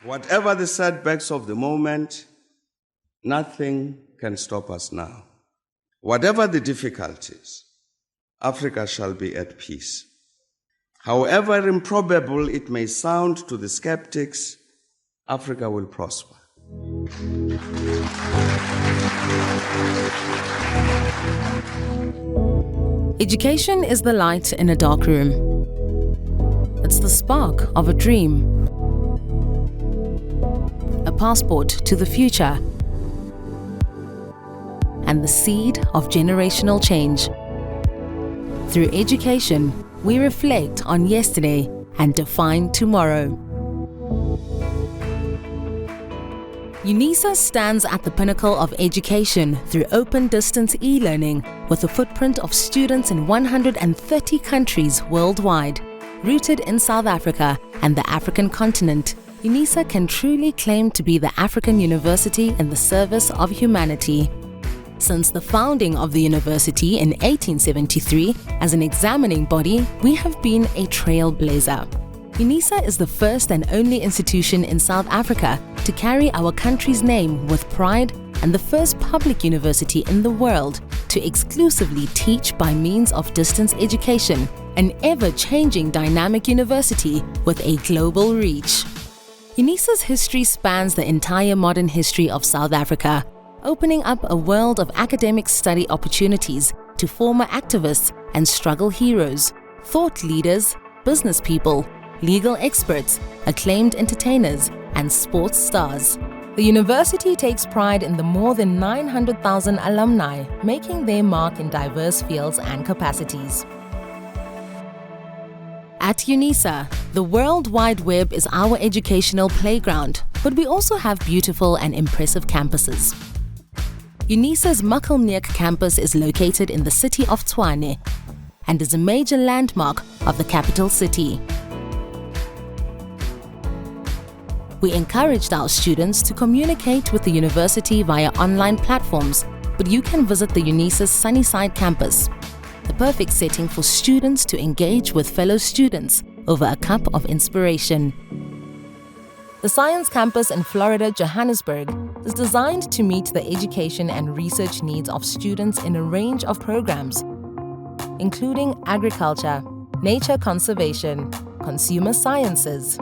Whatever the setbacks of the moment, nothing can stop us now. Whatever the difficulties, Africa shall be at peace. However improbable it may sound to the skeptics, Africa will prosper. Education is the light in a dark room. It's the spark of a dream, a passport to the future, and the seed of generational change. Through education, we reflect on yesterday and define tomorrow. UNISA stands at the pinnacle of education through open distance e-learning with a footprint of students in 130 countries worldwide. Rooted in South Africa and the African continent, UNISA can truly claim to be the African university in the service of humanity. Since the founding of the university in 1873, as an examining body, we have been a trailblazer. UNISA is the first and only institution in South Africa to carry our country's name with pride and the first public university in the world to exclusively teach by means of distance education, an ever-changing dynamic university with a global reach. UNISA's history spans the entire modern history of South Africa, opening up a world of academic study opportunities to former activists and struggle heroes, thought leaders, business people, legal experts, acclaimed entertainers, and sports stars. The university takes pride in the more than 900,000 alumni making their mark in diverse fields and capacities. At UNISA, the World Wide Web is our educational playground, but we also have beautiful and impressive campuses. UNISA's Makkelmeek campus is located in the city of Tshwane and is a major landmark of the capital city. We encouraged our students to communicate with the university via online platforms, but you can visit the UNISA's Sunnyside campus, the perfect setting for students to engage with fellow students over a cup of inspiration. The Science Campus in Florida, Johannesburg, is designed to meet the education and research needs of students in a range of programs, including agriculture, nature conservation, consumer sciences,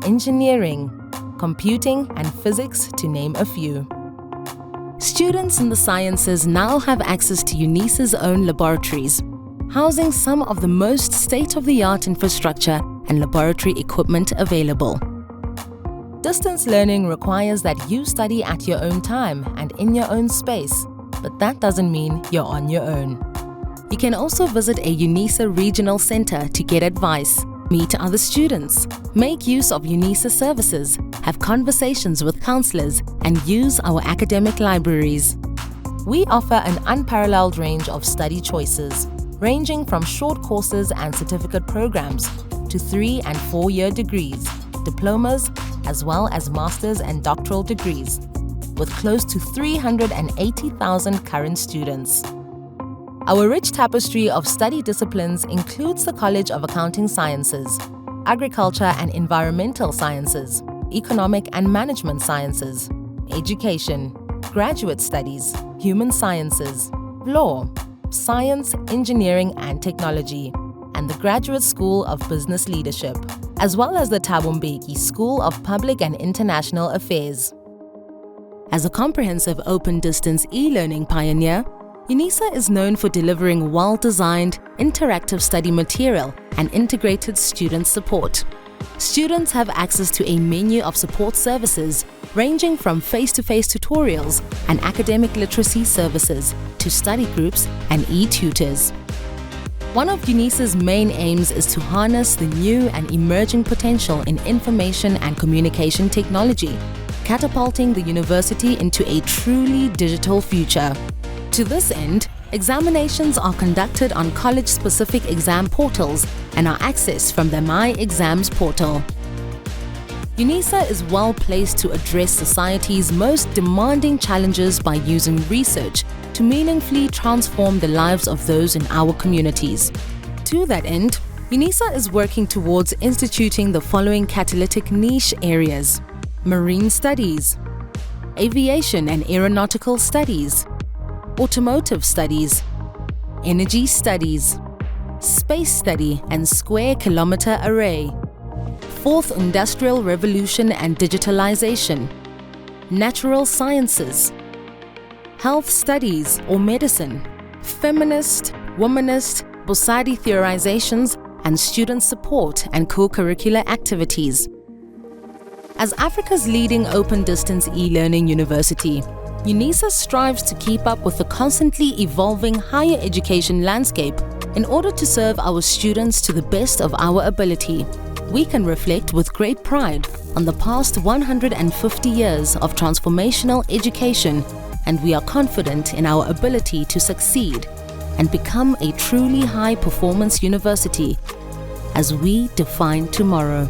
engineering, computing, and physics, to name a few. Students in the sciences now have access to UNISA's own laboratories, housing some of the most state-of-the-art infrastructure and laboratory equipment available. Distance learning requires that you study at your own time and in your own space, but that doesn't mean you're on your own. You can also visit a UNISA regional center to get advice, meet other students, make use of UNISA services, have conversations with counselors, and use our academic libraries. We offer an unparalleled range of study choices, ranging from short courses and certificate programs to 3- and 4-year degrees, diplomas, as well as master's and doctoral degrees, with close to 380,000 current students. Our rich tapestry of study disciplines includes the College of Accounting Sciences, Agriculture and Environmental Sciences, Economic and Management Sciences, Education, Graduate Studies, Human Sciences, Law, Science, Engineering and Technology, and the Graduate School of Business Leadership, as well as the Thabo Mbeki School of Public and International Affairs. As a comprehensive open-distance e-learning pioneer, UNISA is known for delivering well-designed, interactive study material and integrated student support. Students have access to a menu of support services ranging from face-to-face tutorials and academic literacy services to study groups and e-tutors. One of UNISA's main aims is to harness the new and emerging potential in information and communication technology, catapulting the university into a truly digital future. To this end, examinations are conducted on college-specific exam portals and are accessed from the My Exams portal. UNISA is well placed to address society's most demanding challenges by using research to meaningfully transform the lives of those in our communities. To that end, UNISA is working towards instituting the following catalytic niche areas: Marine Studies, Aviation and Aeronautical Studies, Automotive Studies, Energy Studies, Space Study and Square Kilometer Array, Fourth Industrial Revolution and Digitalization, Natural Sciences, Health Studies or Medicine, Feminist, Womanist, Bosadi Theorizations, and Student Support and Co-Curricular Activities. As Africa's leading open-distance e-learning university, UNISA strives to keep up with the constantly evolving higher education landscape in order to serve our students to the best of our ability. We can reflect with great pride on the past 150 years of transformational education, and we are confident in our ability to succeed and become a truly high-performance university as we define tomorrow.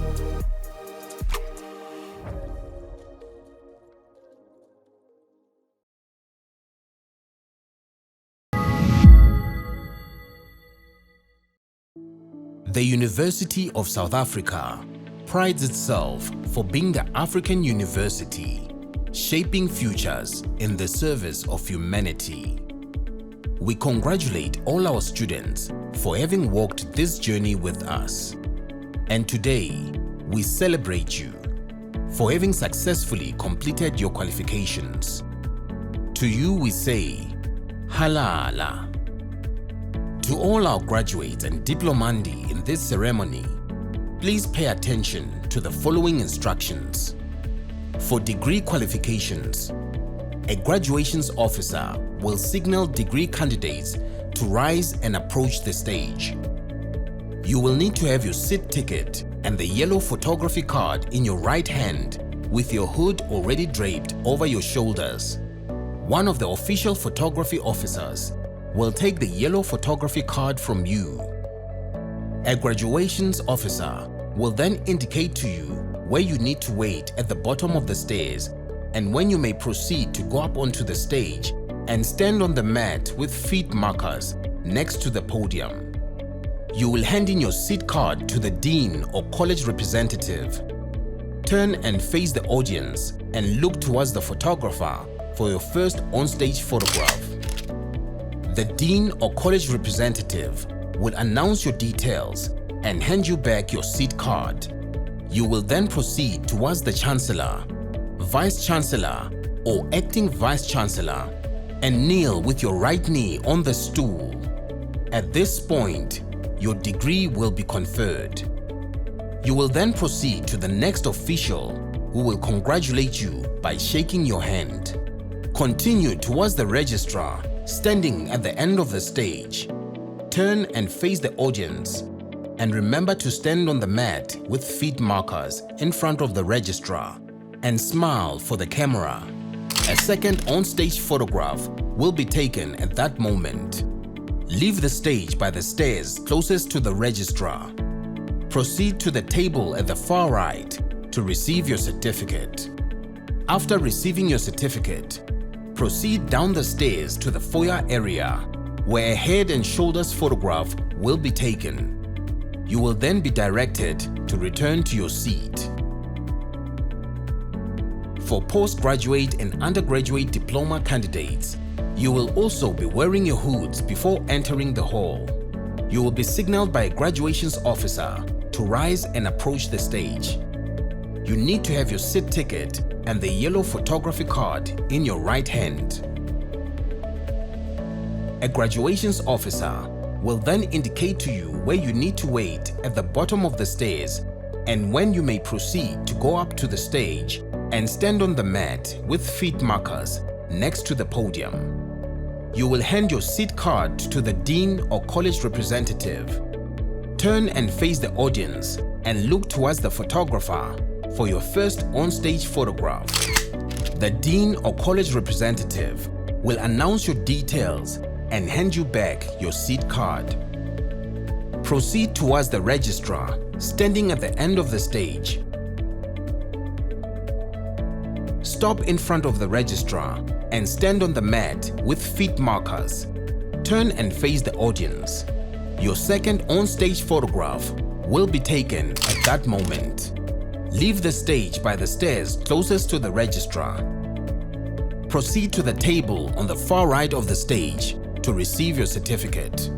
The University of South Africa prides itself for being the African university, shaping futures in the service of humanity. We congratulate all our students for having walked this journey with us. And today, we celebrate you for having successfully completed your qualifications. To you we say, Halala. To all our graduates and diplomandi in this ceremony, please pay attention to the following instructions. For degree qualifications, a graduations officer will signal degree candidates to rise and approach the stage. You will need to have your seat ticket and the yellow photography card in your right hand with your hood already draped over your shoulders. One of the official photography officers will take the yellow photography card from you. A graduations officer will then indicate to you where you need to wait at the bottom of the stairs and when you may proceed to go up onto the stage and stand on the mat with feet markers next to the podium. You will hand in your seat card to the dean or college representative. Turn and face the audience and look towards the photographer for your first onstage photograph. The dean or college representative will announce your details and hand you back your seat card. You will then proceed towards the Chancellor, Vice Chancellor or Acting Vice Chancellor and kneel with your right knee on the stool. At this point, your degree will be conferred. You will then proceed to the next official who will congratulate you by shaking your hand. Continue towards the registrar standing at the end of the stage. Turn and face the audience and remember to stand on the mat with feet markers in front of the registrar and smile for the camera. A second on-stage photograph will be taken at that moment. Leave the stage by the stairs closest to the registrar. Proceed to the table at the far right to receive your certificate. After receiving your certificate, proceed down the stairs to the foyer area where a head and shoulders photograph will be taken. You will then be directed to return to your seat. For postgraduate and undergraduate diploma candidates, you will also be wearing your hoods before entering the hall. You will be signaled by a graduations officer to rise and approach the stage. You need to have your seat ticket and the yellow photography card in your right hand. A graduations officer will then indicate to you where you need to wait at the bottom of the stairs and when you may proceed to go up to the stage and stand on the mat with feet markers next to the podium. You will hand your seat card to the dean or college representative. Turn and face the audience and look towards the photographer for your first on-stage photograph. The dean or college representative will announce your details and hand you back your seat card. Proceed towards the registrar standing at the end of the stage. Stop in front of the registrar and stand on the mat with feet markers. Turn and face the audience. Your second on-stage photograph will be taken at that moment. Leave the stage by the stairs closest to the registrar. Proceed to the table on the far right of the stage to receive your certificate.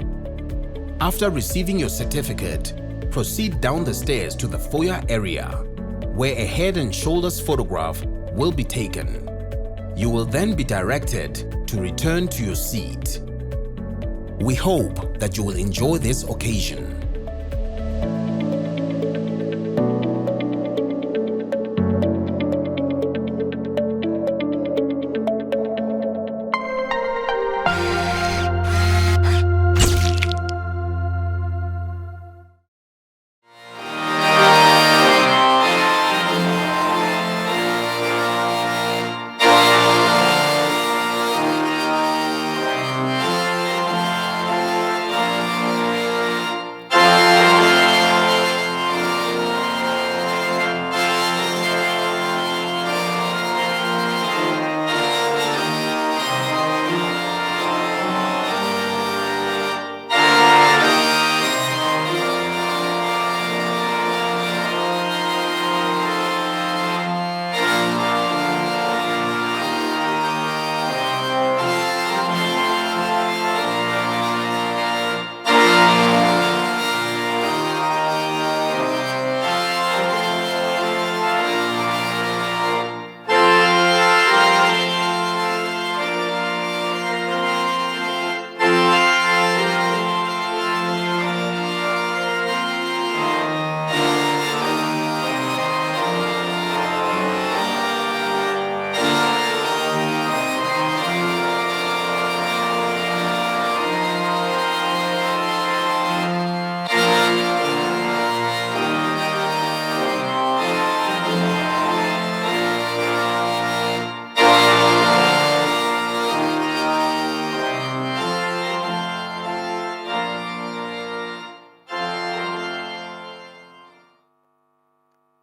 After receiving your certificate, proceed down the stairs to the foyer area, where a head and shoulders photograph will be taken. You will then be directed to return to your seat. We hope that you will enjoy this occasion.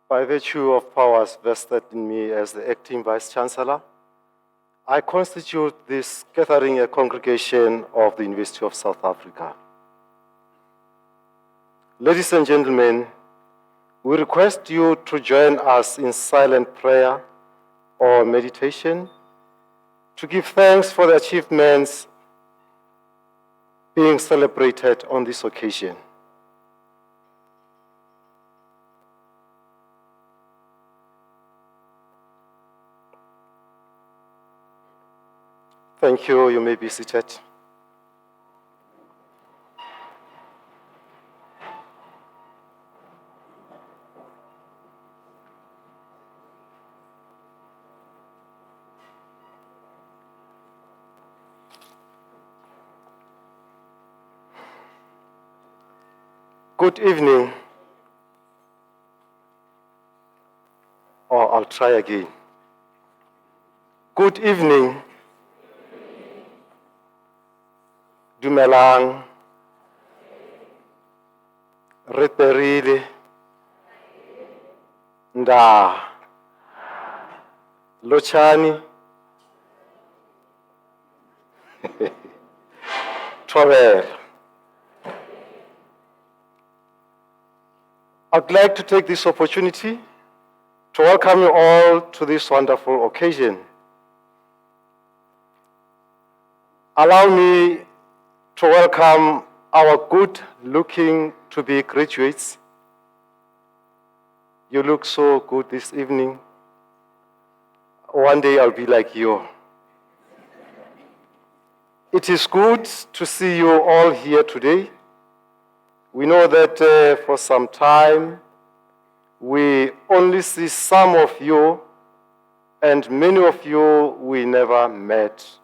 By virtue of powers vested in me as the acting Vice-Chancellor, I constitute this gathering a congregation of the University of South Africa. Ladies and gentlemen, we request you to join us in silent prayer or meditation to give thanks for the achievements being celebrated on this occasion. Thank you. You may be seated. Good evening. Or I'll try again. Good evening. Dumelang, Reperile, Nda, Lochani, Travel. I'd like to take this opportunity to welcome you all to this wonderful occasion. Allow me to welcome our good-looking to-be graduates. You look so good this evening. One day I'll be like you. It is good to see you all here today. We know that for some time, we only see some of you, and many of you we never met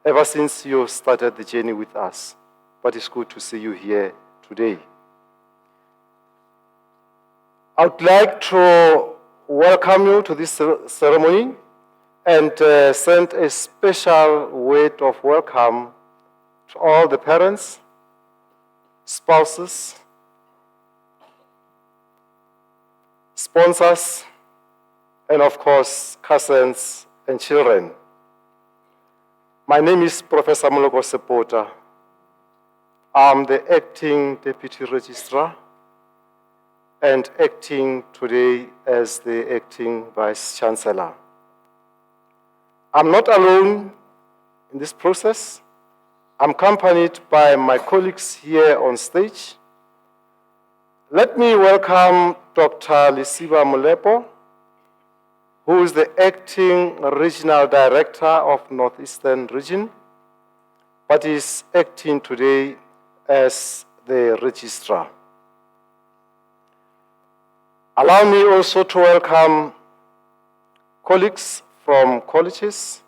ever since you started the journey with us. But it's good to see you here today. I would like to welcome you to this ceremony and send a special word of welcome to all the parents, spouses, sponsors, and of course, cousins and children. My name is Professor Moloko Sepota. I'm the acting Deputy Registrar, and acting today as the acting Vice Chancellor. I'm not alone in this process. I'm accompanied by my colleagues here on stage. Let me welcome Dr. Lisiba Molepo, who is the Acting Regional Director of Northeastern Region, but is acting today as the Registrar. Allow me also to welcome colleagues from colleges.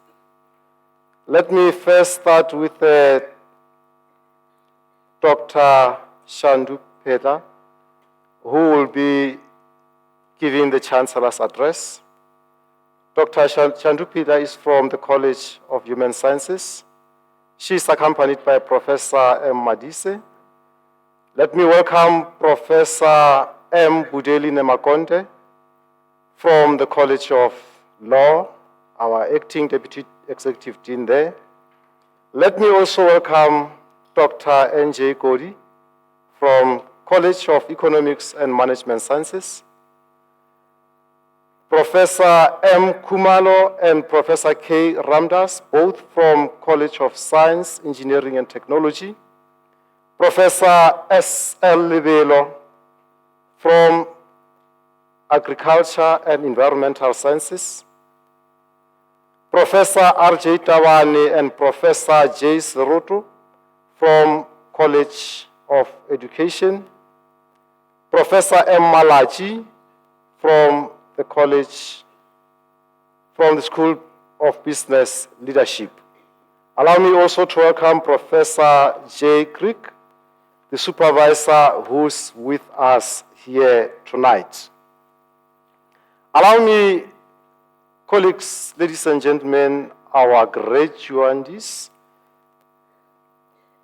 Let me first start with Dr. Shandu Peda, who will be giving the Chancellor's address. Dr. Shandu Peda is from the College of Human Sciences. She is accompanied by Professor M. Madise. Let me welcome Professor M. Budeli Nemakonde from the College of Law, our acting Deputy Executive Dean there. Let me also welcome Dr. N.J. Godi from College of Economics and Management Sciences. Professor M. Kumalo and Professor K. Ramdas, both from College of Science, Engineering and Technology. Professor S.L. Lebelo from Agriculture and Environmental Sciences. Professor R.J. Tawani and Professor J. Serutu from College of Education. Professor M. Malaji from the college, from the School of Business Leadership. Allow me also to welcome Professor J. Crick, the supervisor who's with us here tonight. Allow me, colleagues, ladies and gentlemen, our graduands,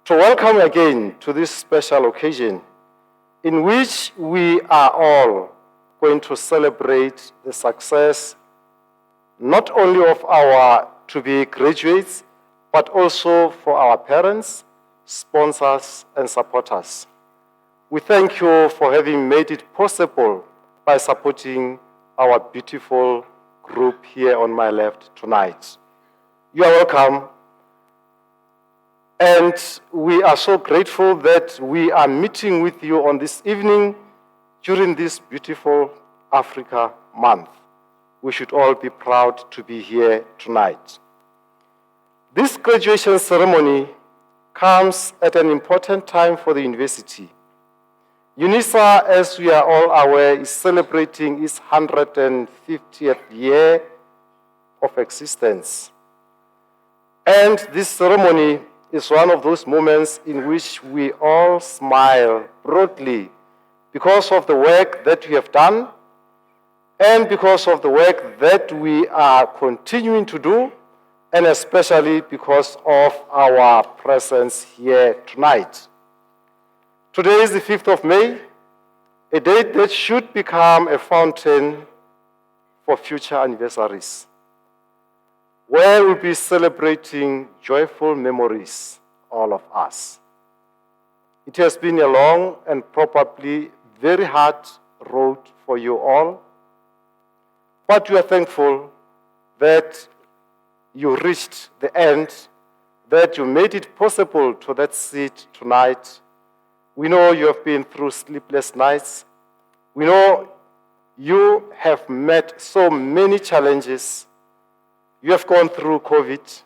to welcome again to this special occasion in which we are all going to celebrate the success not only of our to-be graduates, but also for our parents, sponsors, and supporters. We thank you for having made it possible by supporting our beautiful group here on my left tonight. You are welcome. And we are so grateful that we are meeting with you on this evening during this beautiful Africa Month. We should all be proud to be here tonight. This graduation ceremony comes at an important time for the university. UNISA, as we are all aware, is celebrating its 150th year of existence. And this ceremony is one of those moments in which we all smile broadly because of the work that we have done and because of the work that we are continuing to do, and especially because of our presence here tonight. Today is the 5th of May, a date that should become a fountain for future anniversaries, where we'll be celebrating joyful memories, all of us. It has been a long and probably very hard road for you all, but we are thankful that you reached the end, that you made it possible to that seat tonight. We know you have been through sleepless nights. We know you have met so many challenges. You have gone through COVID.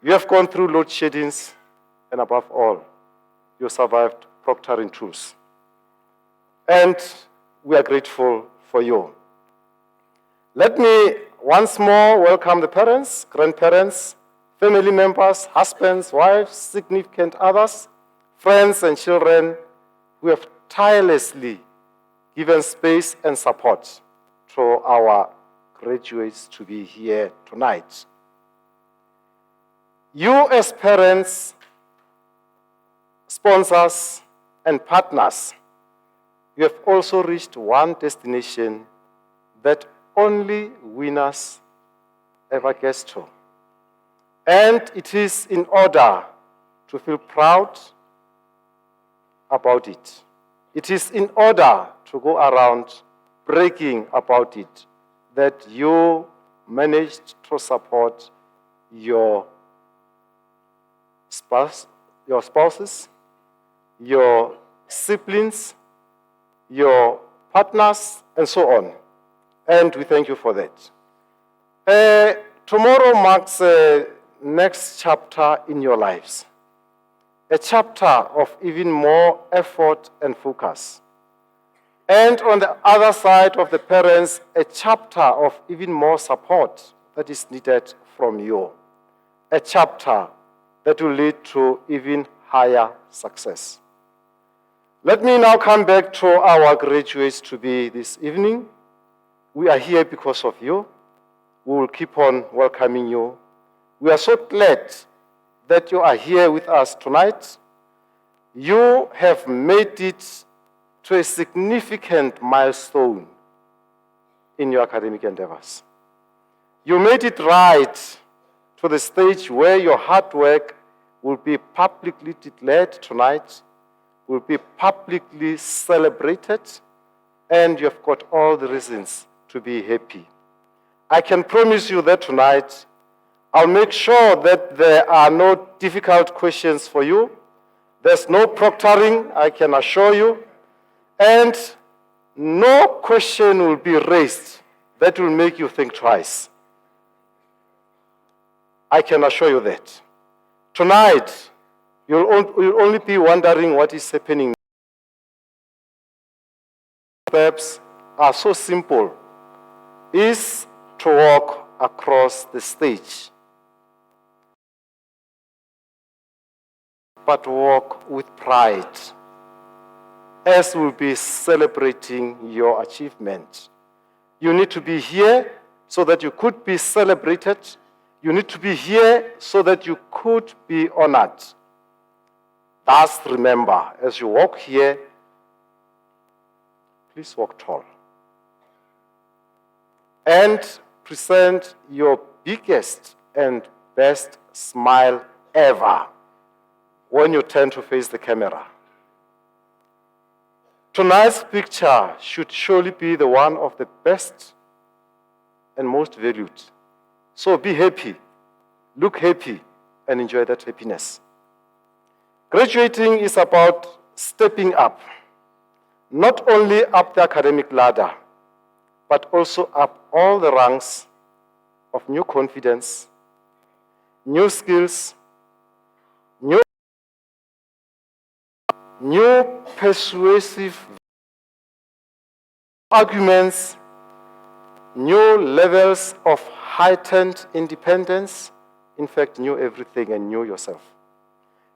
You have gone through load sheddings. And above all, you survived proctoring tools. And we are grateful for you. Let me once more welcome the parents, grandparents, family members, husbands, wives, significant others, friends and children who have tirelessly given space and support to our graduates to be here tonight. You as parents, sponsors, and partners, you have also reached one destination that only winners ever get to. And it is in order to feel proud about it. It is in order to go around bragging about it that you managed to support your spouses, your siblings, your partners, and so on. And we thank you for that. Tomorrow marks the next chapter in your lives, a chapter of even more effort and focus. And on the other side of the parents, a chapter of even more support that is needed from you, a chapter that will lead to even higher success. Let me now come back to our graduates to be this evening. We are here because of you. We will keep on welcoming you. We are so glad that you are here with us tonight. You have made it to a significant milestone in your academic endeavors. You made it right to the stage where your hard work will be publicly declared tonight, will be publicly celebrated, and you've got all the reasons to be happy. I can promise you that tonight, I'll make sure that there are no difficult questions for you. There's no proctoring, I can assure you, and no question will be raised that will make you think twice. I can assure you that. Tonight, you'll only be wondering what is happening. Steps are so simple, is to walk across the stage, but walk with pride, as we'll be celebrating your achievement. You need to be here so that you could be celebrated. You need to be here so that you could be honored. Thus, remember, as you walk here, please walk tall. And present your biggest and best smile ever when you turn to face the camera. Tonight's picture should surely be the one of the best and most valued. So be happy, look happy, and enjoy that happiness. Graduating is about stepping up, not only up the academic ladder, but also up all the ranks of new confidence, new skills, new persuasive arguments, new levels of heightened independence, in fact, knew everything and knew yourself.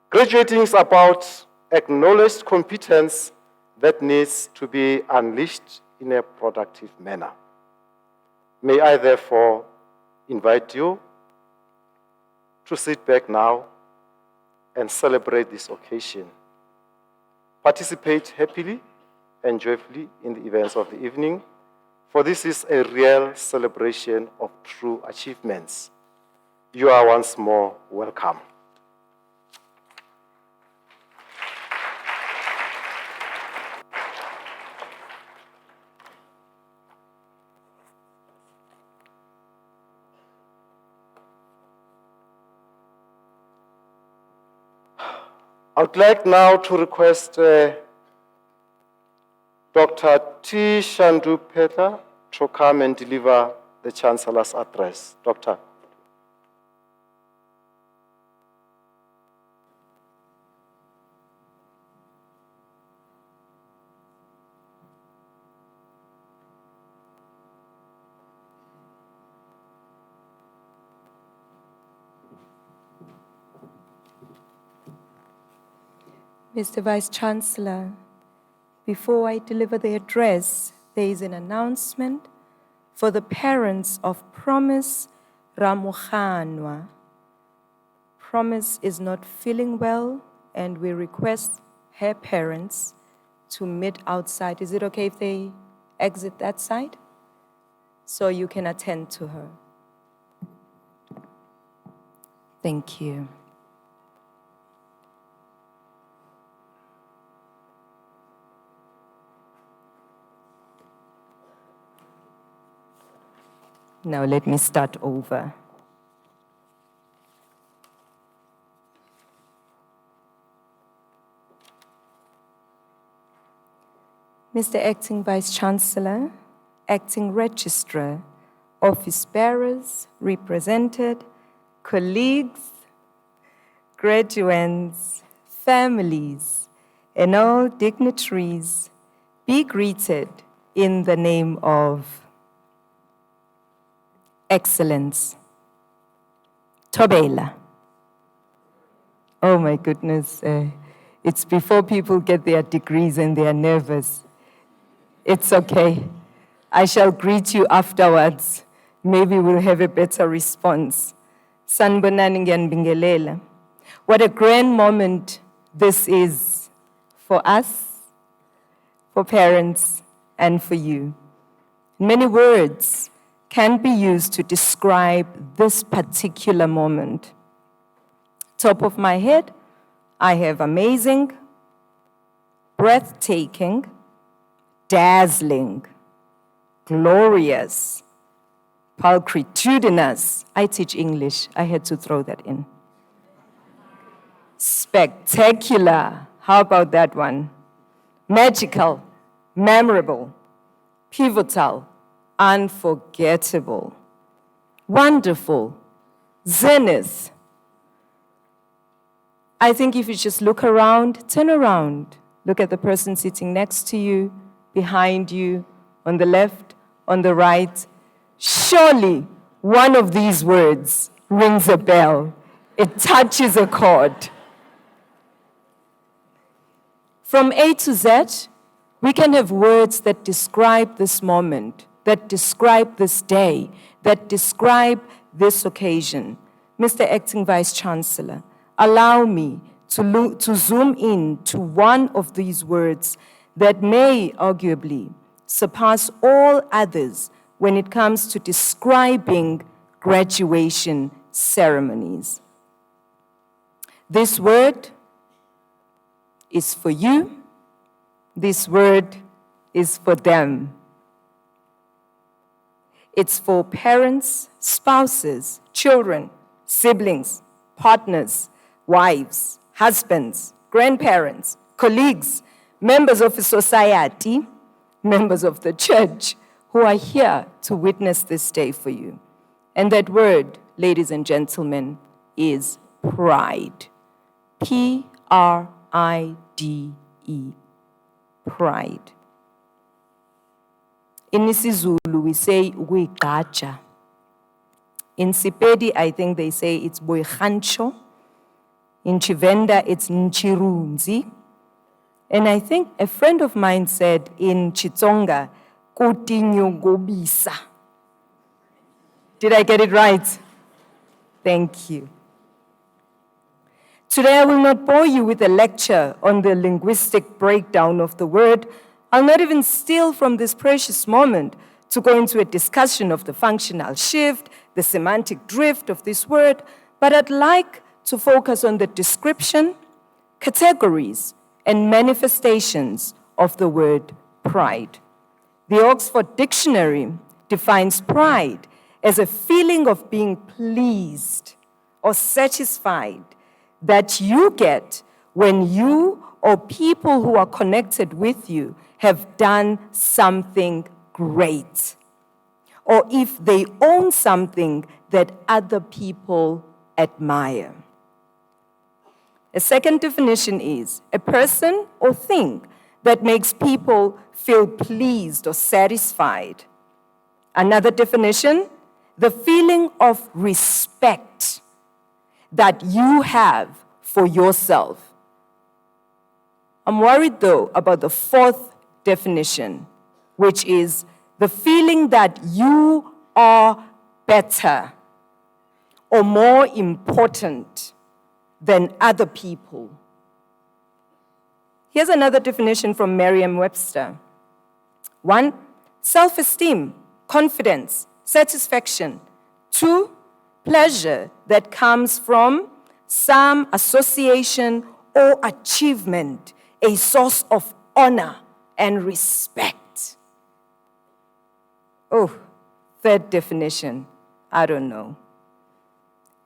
Graduating is about acknowledged competence that needs to be unleashed in a productive manner. May I therefore invite you to sit back now and celebrate this occasion. Participate happily and joyfully in the events of the evening, for this is a real celebration of true achievements. You are once more welcome. I would like now to request Dr. T. Shandu Petha to come and deliver the Chancellor's address. Doctor. Mr. Vice-Chancellor, before I deliver the address, there is an announcement for the parents of Promise Ramokhanwa. Promise is not feeling well, and we request her parents to meet outside. Is it okay if they exit that side? So you can attend to her. Thank you. Now let me start over. Mr. Acting Vice-Chancellor, Acting Registrar, office bearers, represented, colleagues, graduates, families, and all dignitaries, be greeted in the name of Excellence. Tobela. Oh my goodness, it's before people get their degrees and they are nervous. It's okay. I shall greet you afterwards. Maybe we'll have a better response. Sanibonani ngiyanibingelela. What a grand moment this is for us, for parents, and for you. Many words can be used to describe this particular moment. Top of my head, I have amazing, breathtaking, dazzling, glorious, pulchritudinous. I teach English. I had to throw that in. Spectacular. How about that one? Magical, memorable, pivotal, unforgettable, wonderful, zenith. I think if you just look around, turn around, look at the person sitting next to you, behind you, on the left, on the right. Surely one of these words rings a bell. It touches a chord. From A to Z, we can have words that describe this moment, that describe this day, that describe this occasion. Mr. Acting Vice-Chancellor, allow me to zoom in to one of these words that may arguably surpass all others when it comes to describing graduation ceremonies. This word is for you. This word is for them. It's for parents, spouses, children, siblings, partners, wives, husbands, grandparents, colleagues, members of a society, members of the church who are here to witness this day for you. And that word, ladies and gentlemen, is pride. Pride. Pride. In isiZulu, we say ukuyigqaja. In Sepedi, I think they say it's boyhancho. In Chivenda, it's nchirunzi. And I think a friend of mine said in Chitsonga, kotinyogobisa. Did I get it right? Thank you. Today, I will not bore you with a lecture on the linguistic breakdown of the word. I'll not even steal from this precious moment to go into a discussion of the functional shift, the semantic drift of this word, but I'd like to focus on the description, categories, and manifestations of the word pride. The Oxford Dictionary defines pride as a feeling of being pleased or satisfied that you get when you or people who are connected with you have done something great, or if they own something that other people admire. A second definition is a person or thing that makes people feel pleased or satisfied. Another definition, the feeling of respect that you have for yourself. I'm worried, though, about the fourth definition, which is the feeling that you are better or more important than other people. Here's another definition from Merriam-Webster. 1, self-esteem, confidence, satisfaction. 2, pleasure that comes from some association or achievement, a source of honor and respect. Oh, third definition, I don't know.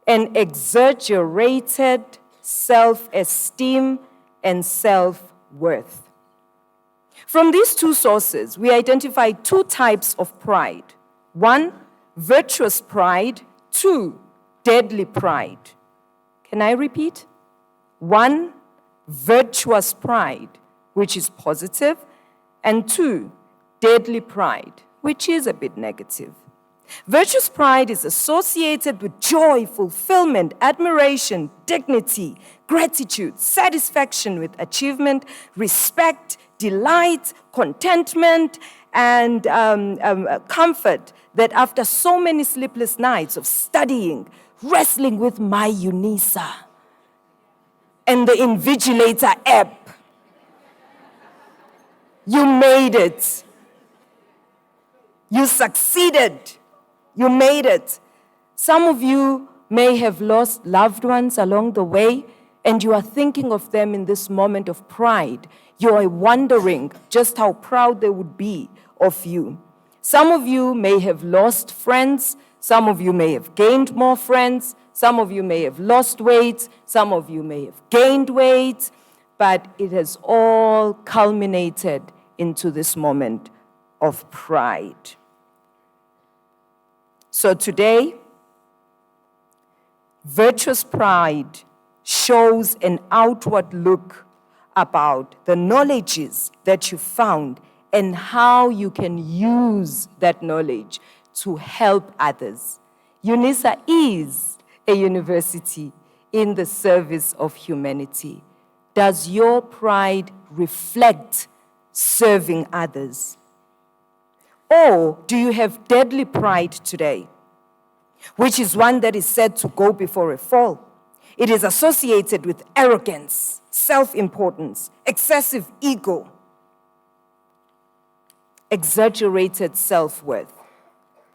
An exaggerated self-esteem and self-worth. From these two sources, we identify two types of pride. One, virtuous pride. Two, deadly pride. Can I repeat? One, virtuous pride, which is positive, and two, deadly pride, which is a bit negative. Virtuous pride is associated with joy, fulfillment, admiration, dignity, gratitude, satisfaction with achievement, respect, delight, contentment, and comfort that after so many sleepless nights of studying, wrestling with my UNISA and the Invigilator app, you made it. You succeeded. You made it. Some of you may have lost loved ones along the way, and you are thinking of them in this moment of pride. You are wondering just how proud they would be of you. Some of you may have lost friends. Some of you may have gained more friends. Some of you may have lost weight. Some of you may have gained weight. But it has all culminated into this moment of pride. So today, virtuous pride shows an outward look about the knowledges that you found and how you can use that knowledge to help others. UNISA is a university in the service of humanity. Does your pride reflect serving others? Or do you have deadly pride today, which is one that is said to go before a fall? It is associated with arrogance, self-importance, excessive ego, exaggerated self-worth.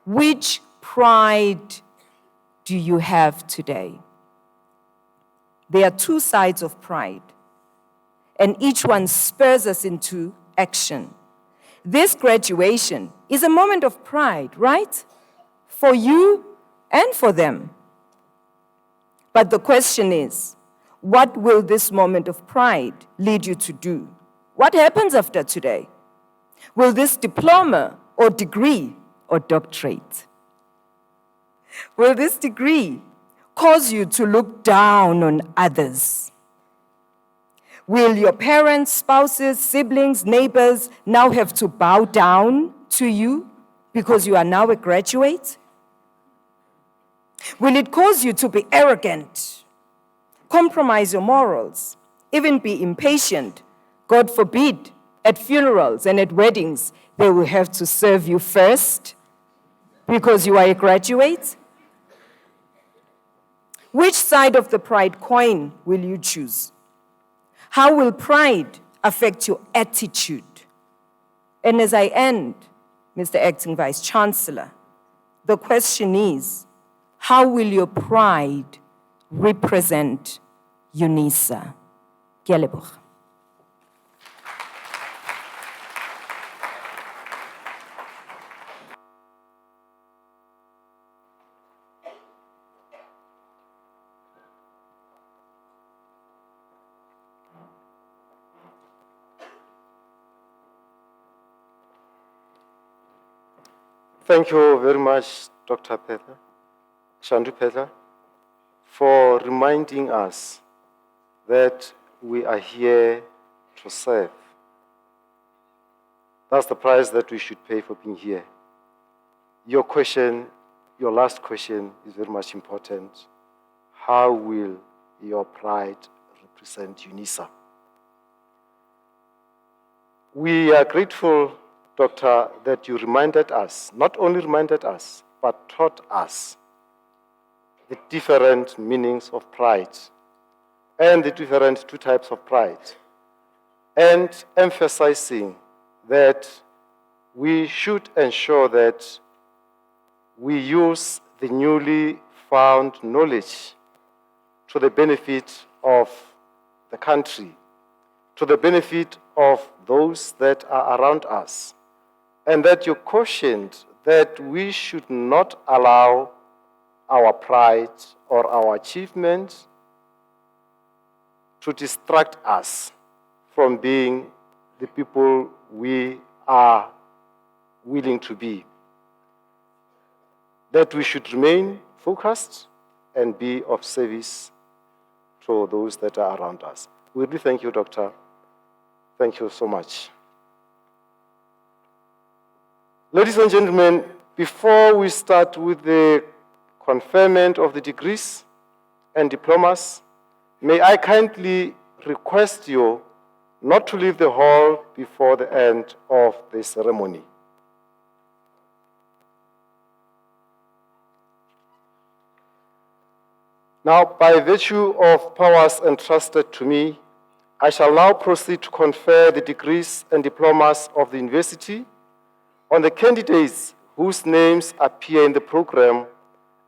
Which pride do you have today? There are two sides of pride, and each one spurs us into action. This graduation is a moment of pride, right? For you and for them. But the question is, what will this moment of pride lead you to do? What happens after today? Will this diploma or degree or doctorate, will this degree cause you to look down on others? Will your parents, spouses, siblings, neighbors now have to bow down to you because you are now a graduate? Will it cause you to be arrogant, compromise your morals, even be impatient? God forbid, at funerals and at weddings, they will have to serve you first because you are a graduate? Which side of the pride coin will you choose? How will pride affect your attitude? And as I end, Mr. Acting Vice Chancellor, the question is, how will your pride represent UNISA? Ke a leboga. Thank you very much, Dr. Shandu Petha, for reminding us that we are here to serve. That's the price that we should pay for being here. Your question, your last question, is very much important. How will your pride represent UNISA? We are grateful, Doctor, that you reminded us, not only reminded us, but taught us the different meanings of pride and the different two types of pride, and emphasizing that we should ensure that we use the newly found knowledge to the benefit of the country, to the benefit of those that are around us, and that you cautioned that we should not allow our pride or our achievements to distract us from being the people we are willing to be. That we should remain focused and be of service to those that are around us. We really thank you, Doctor. Thank you so much. Ladies and gentlemen, before we start with the conferment of the degrees and diplomas, may I kindly request you not to leave the hall before the end of the ceremony. Now, by virtue of powers entrusted to me, I shall now proceed to confer the degrees and diplomas of the university on the candidates whose names appear in the program,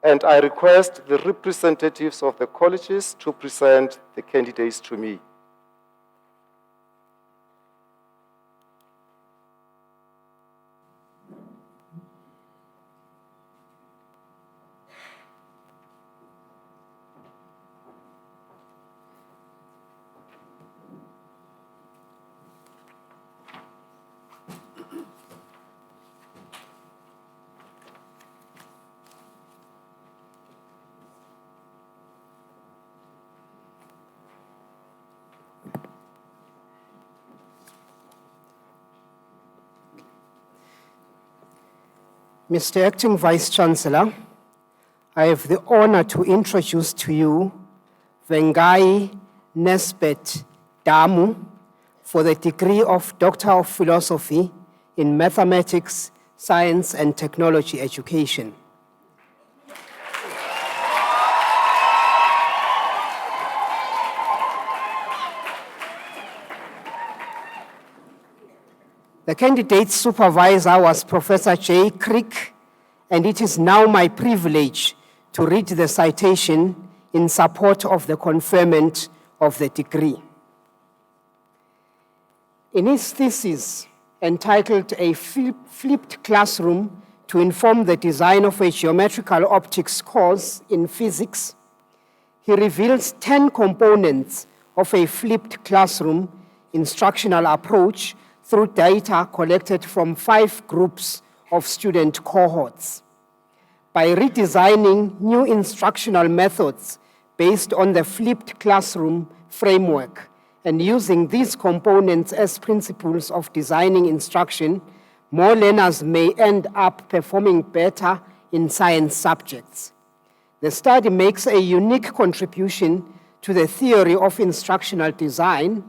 and I request the representatives of the colleges to present the candidates to me. Mr. Acting Vice-Chancellor, I have the honor to introduce to you Vengai Nesbet Damu for the degree of Doctor of Philosophy in Mathematics, Science and Technology Education. The candidate's supervisor was Professor J. Crick, and it is now my privilege to read the citation in support of the conferment of the degree. In his thesis, entitled A Flipped Classroom to Inform the Design of a Geometrical Optics Course in Physics, he reveals 10 components of a flipped classroom instructional approach through data collected from 5 groups of student cohorts. By redesigning new instructional methods based on the flipped classroom framework and using these components as principles of designing instruction, more learners may end up performing better in science subjects. The study makes a unique contribution to the theory of instructional design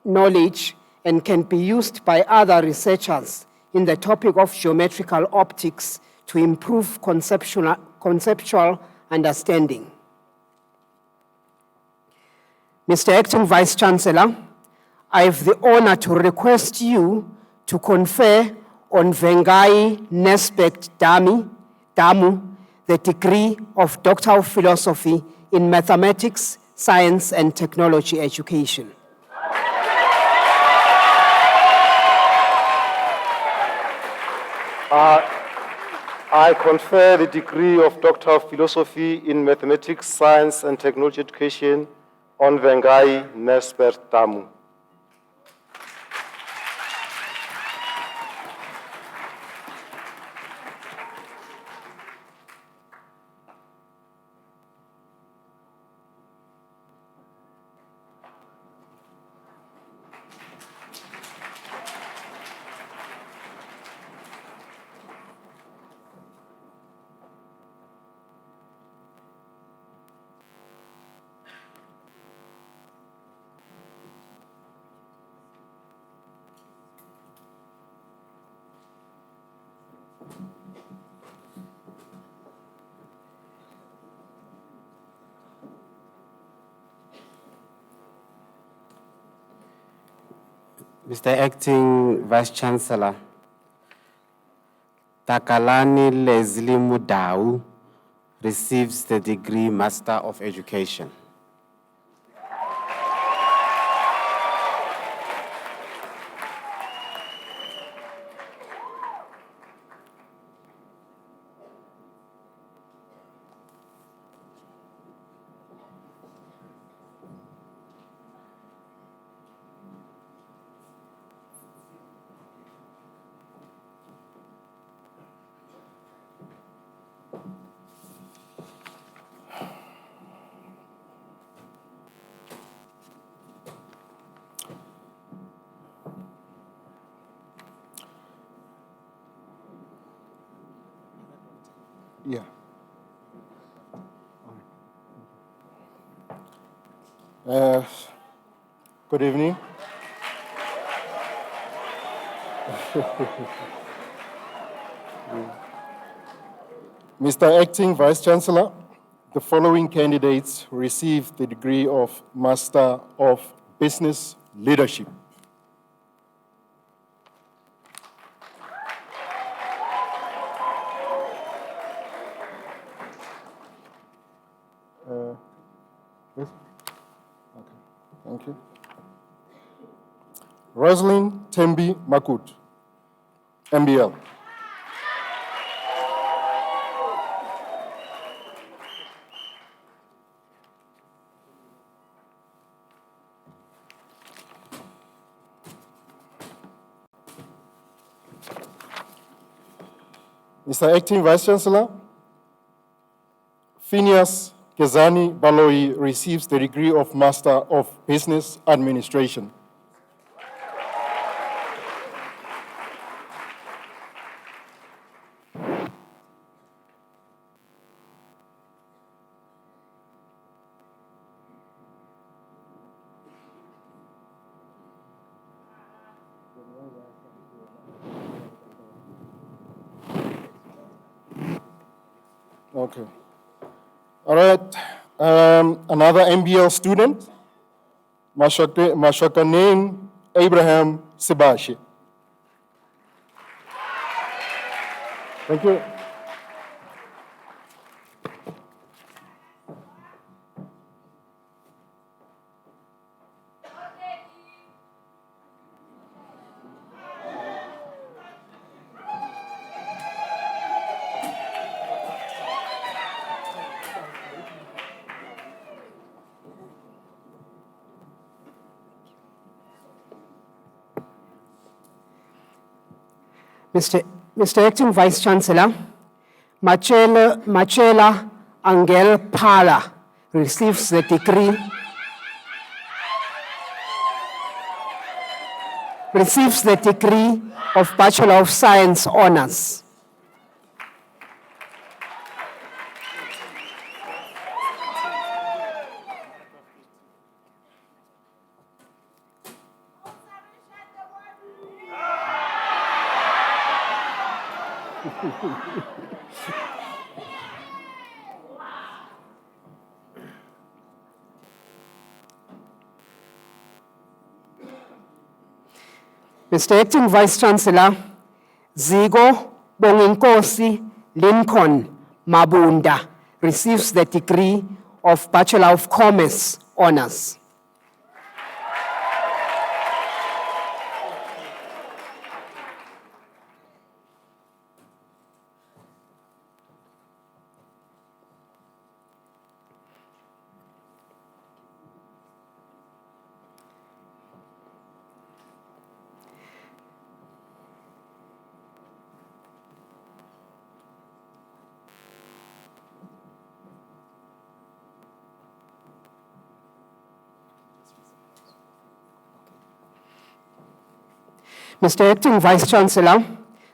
knowledge and can be used by other researchers in the topic of geometrical optics to improve conceptual understanding. Mr. Acting Vice-Chancellor, I have the honor to request you to confer on Vengai Nesbet Damu the degree of Doctor of Philosophy in Mathematics, Science and Technology Education. I confer the degree of Doctor of Philosophy in Mathematics, Science and Technology Education on Vengai Nesbet Damu. Mr. Acting Vice-Chancellor, Takalani Leslie Mudau receives the degree Master of Education. Yeah. Good evening. Mr. Acting Vice Chancellor, the following candidates received the degree of Master of Business Leadership. Yes? Okay, thank you. Rosalind Tembi Makut, MBL. Mr. Acting Vice Chancellor, Phineas Kezani Baloi receives the degree of Master of Business Administration. Okay. All right. Another MBL student, Mashakanin Abraham Sebashi. Thank you. Mr. Acting Vice Chancellor, Machela Angel Pala receives the degree of Bachelor of Science Honors. Mr. Acting Vice Chancellor, Zigo Bonginkosi Lincoln Mabunda receives the degree of Bachelor of Commerce Honors. Mr. Acting Vice Chancellor,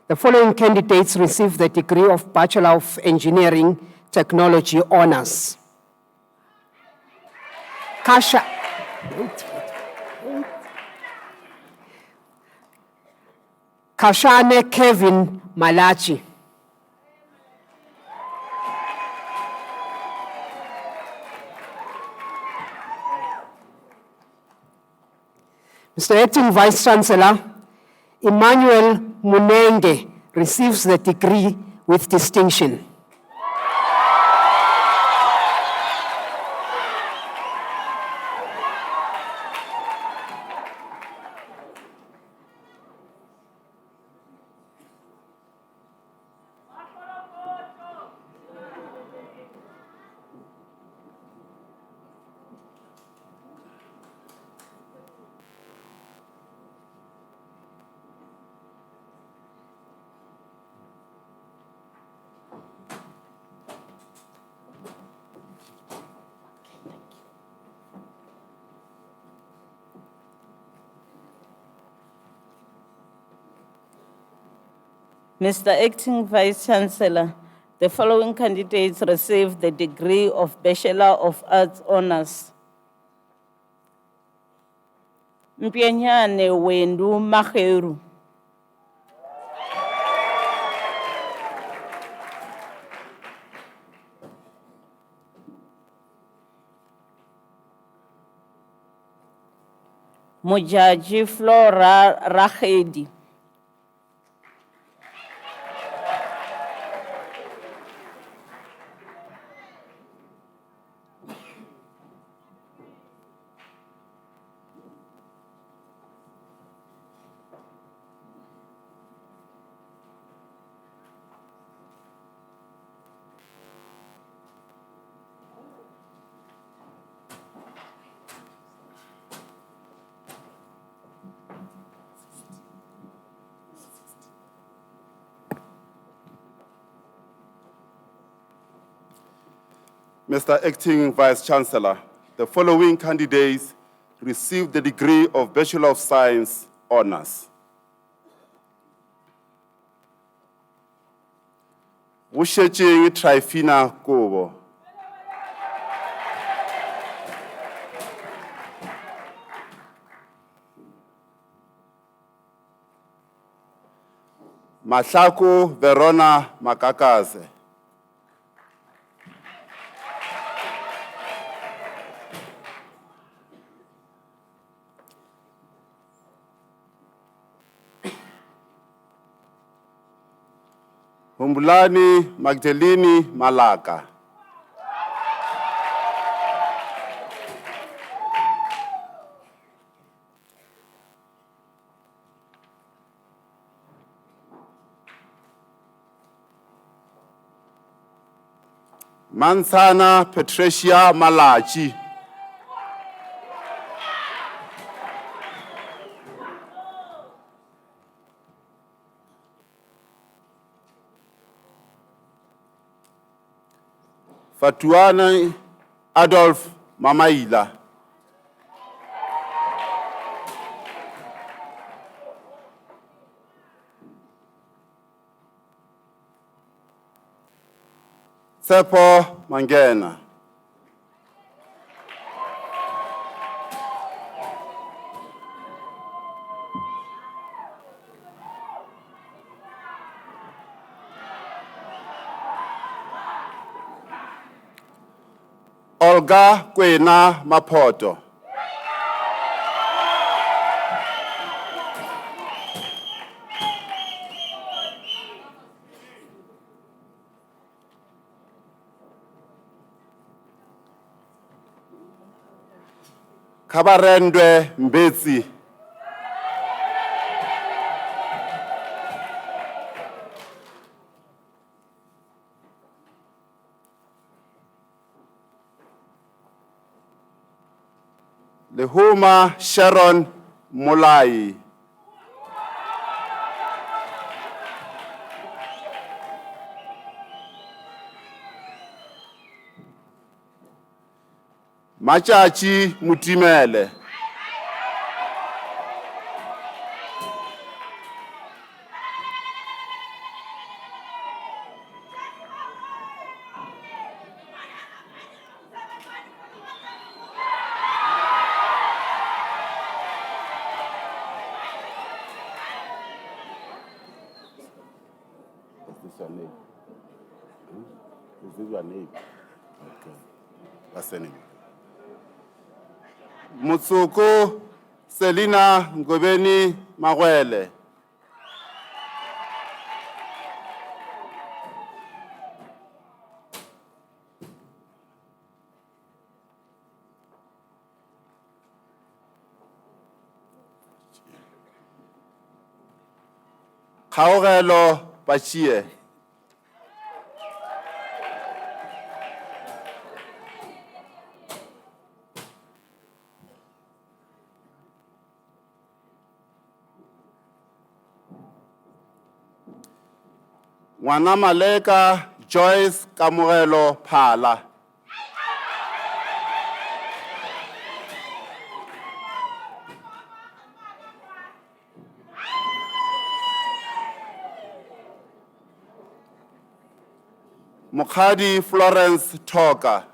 the following candidates receive the degree of Bachelor of Engineering Technology Honors. Kashane Kevin Malachi. Mr. Acting Vice Chancellor, Emmanuel Munenge receives the degree with distinction. Mr. Acting Vice Chancellor, The following candidates received the degree of Bachelor of Arts Honours. Mpianyane Wendu Maheru. Mojaji Flora Rahedi. Mr. Acting Vice-Chancellor, the following candidates received the degree of Bachelor of Science Honours. Vushecheng Trifina Kobo. Mahlako Verona Makakaze. Humbulani Magdalene Malaka. Mansana Patricia Malachi. Fatuana Adolf Mamaila. Tsepo Mangena. Olga Kwena Mapoto. Kabarendwe Mbetsi. Lehuma Sharon Molai. Machachi Mutimele. Is this your name? Is this your name? Okay. What's the name? Mutsuko Selina Ngobeni Magwele. Khaogelo Bachie. Ngwana Maleka Joyce Kamogelo Phala. Mokhadi Florence Toka.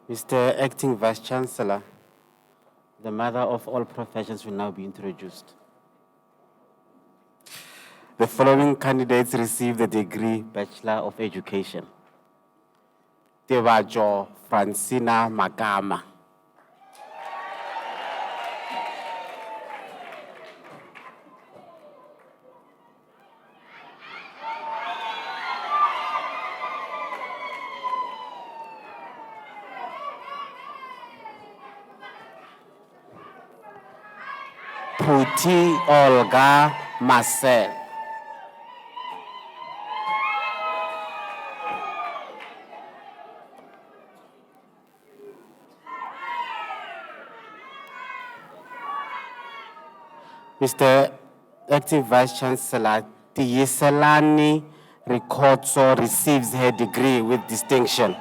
Mr. Acting Vice Chancellor, the mother of all professions will now be introduced. The following candidates receive the degree Bachelor of Education. Tebajo Francina Magama. Puti Olga Marcel. Mr. Acting Vice Chancellor, Tiyiselani Rikotso receives her degree with distinction.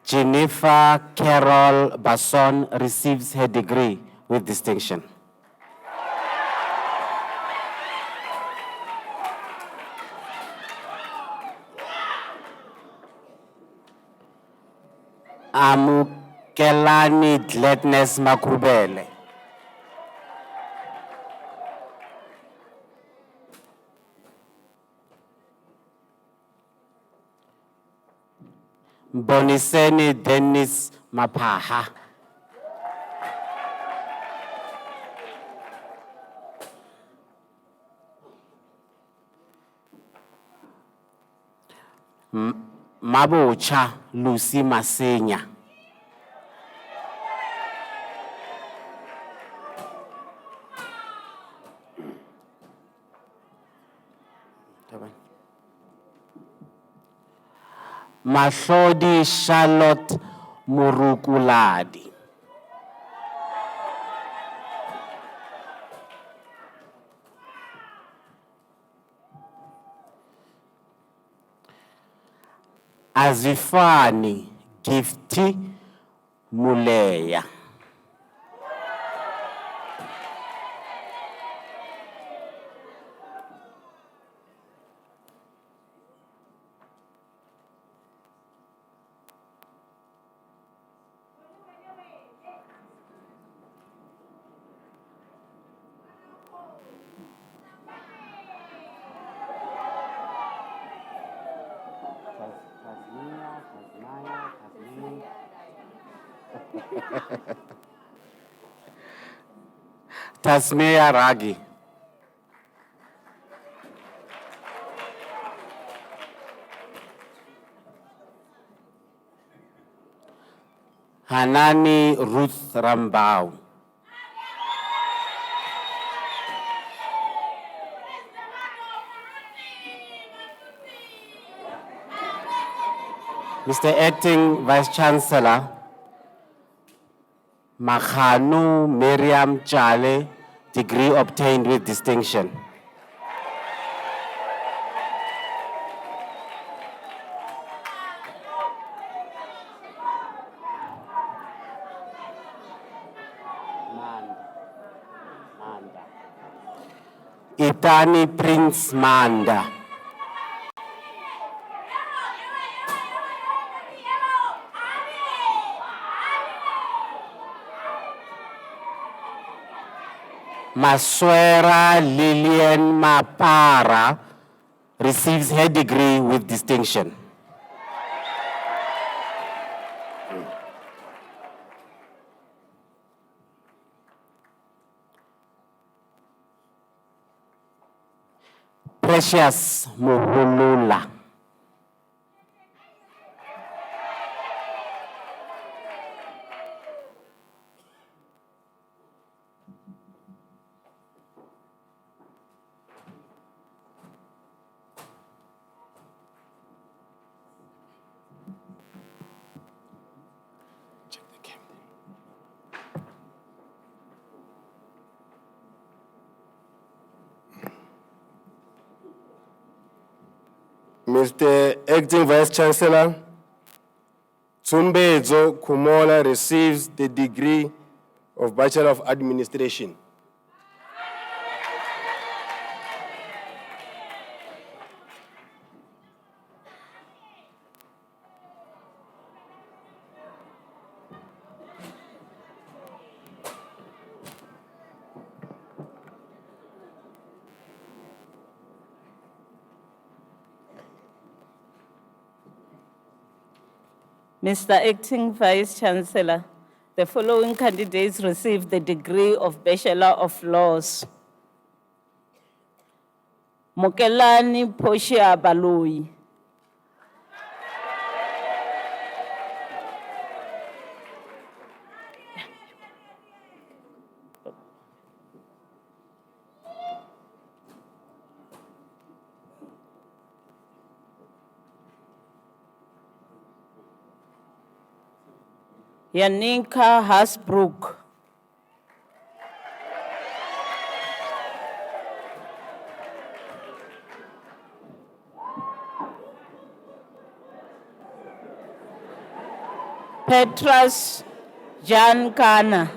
Jennifer Carol Basson receives her degree with distinction. Amukelani Gladness Makubele. Boniseni Dennis Mapaha. Mabocha Lucy Masenya. Mahlodi Charlotte Murukuladi. Azifani Gifty Muleya. Tasmea Ragi. Hanani Ruth Rambau. Mr. Acting Vice Chancellor, Makhanu Miriam Chale, degree obtained with distinction. Itani Prince Manda. Maswera Lillian Mapara receives her degree with distinction. Precious Muhulula. Mr. Acting Vice Chancellor, Tsumbedzo Kumola receives the degree of Bachelor of Administration. Mr. Acting Vice Chancellor, the following candidates received the degree of Bachelor of Laws. Mokelani Poshia Balui. Yaninka Hasbrook. Petrus Jan Kana.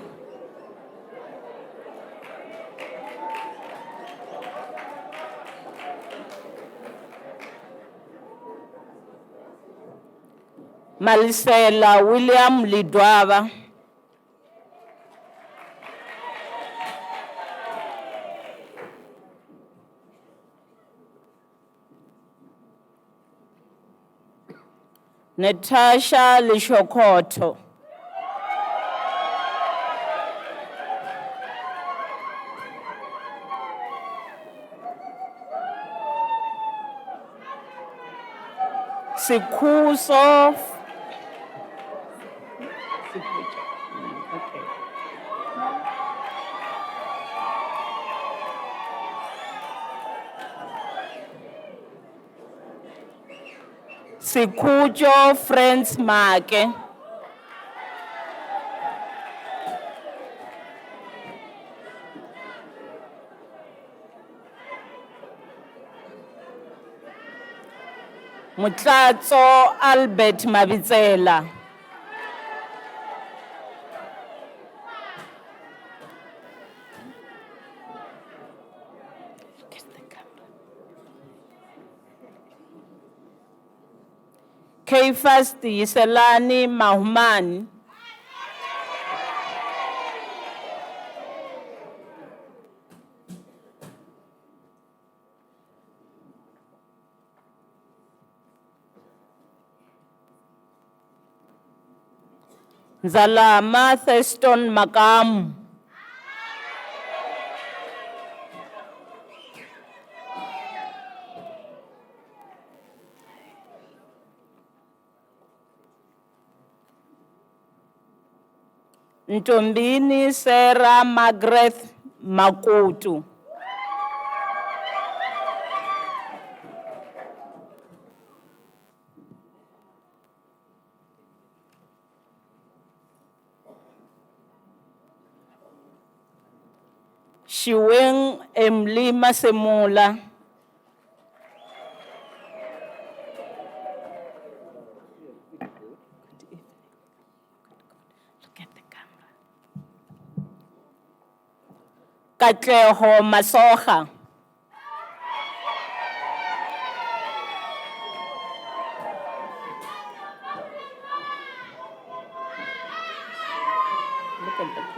Malisela William Lidwaba. Natasha Lishokoto. Sikuso. Sikujo Friends Make. Mutlatso Albert Mabitsela. Kefas Yiselani Mahumani. Zalama Thurston Makamu. Ntombini Sarah Margaret Makutu. Shiweng Emily Masemula. Look at the camera. Katleho Masoha. Look at the camera.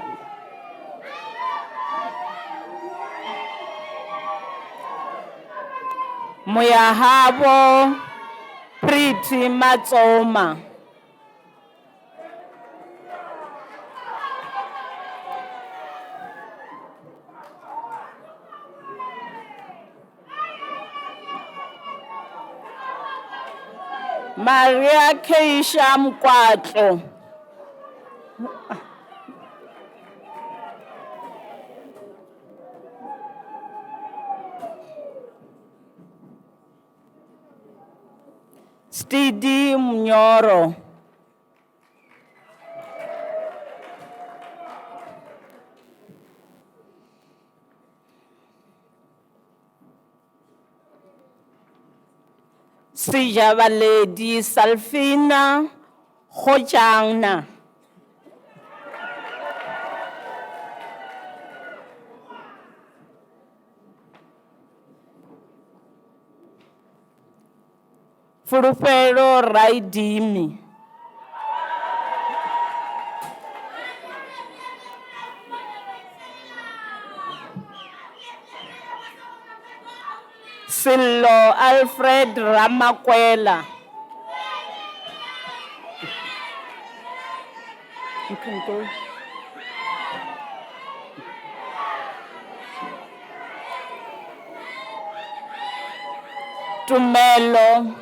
Muyahabo Priti Matsoma. Maria Keisha Mkwatlo. Stidi Mnyoro. Sijabaledi Salfina Khojana. Fulufelo Raidimi. Sillo Alfred Ramakwela. You can go. Tumelo.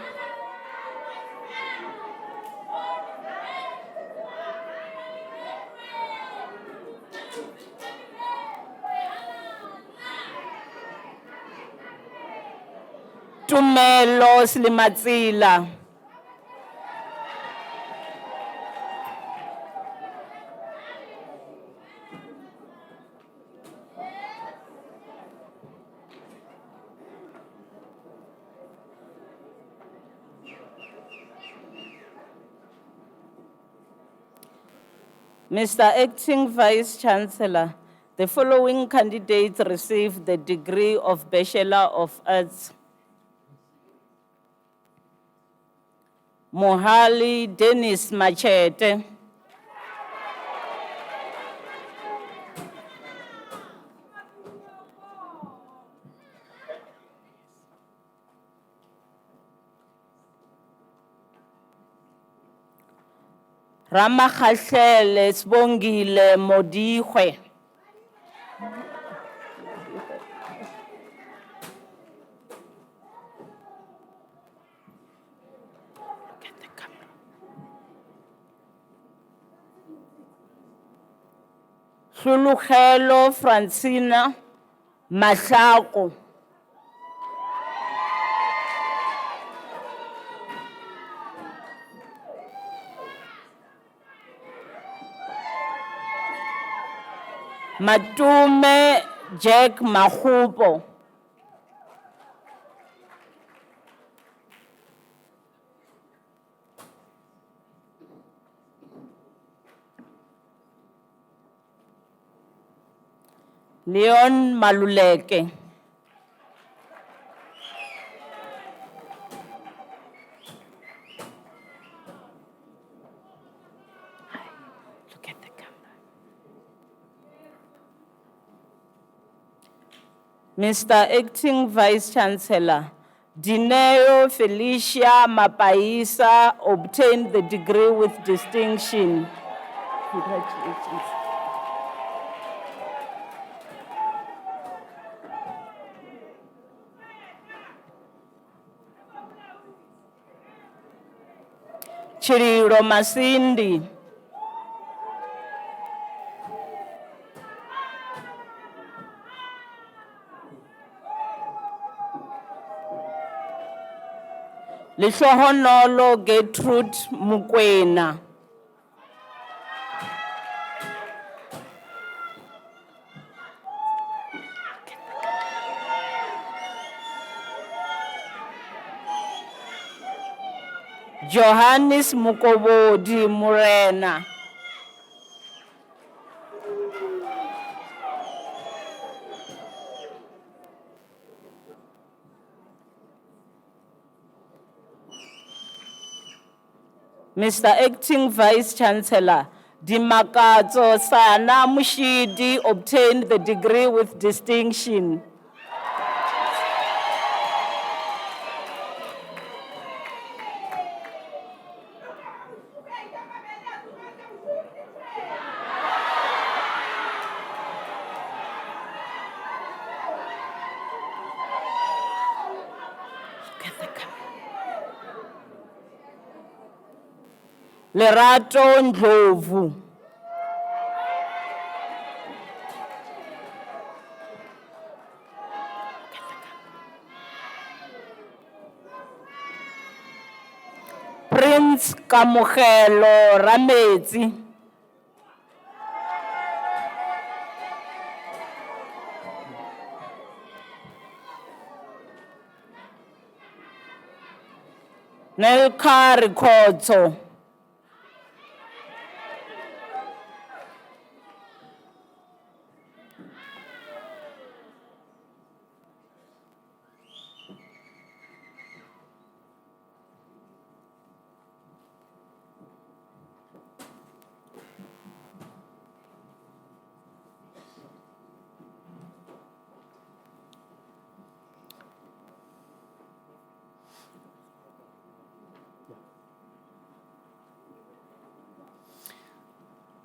Tumelo Slimatsila. Mr. Acting Vice Chancellor, the following candidates received the degree of Bachelor of Arts. Mohali Dennis Machete. Ramakhahlele Sibongile Modihwe. Hlulukhelo Francina Mahlako. Matume Jack Mahupo. Leon Maluleke. Look at the camera. Mr. Acting Vice Chancellor, Dineo Felicia Mapaisa obtained the degree with distinction. Congratulations. Chiriro Masindi. Lihlohonolo Gertrude Mukwena. Johannes Mukobodi Murena. Mr. Acting Vice Chancellor, Dimakato Sana Mushidi obtained the degree with distinction. Lerato Ndlovu. Prince Kamogelo Ramezi. Nelka Rikhotso.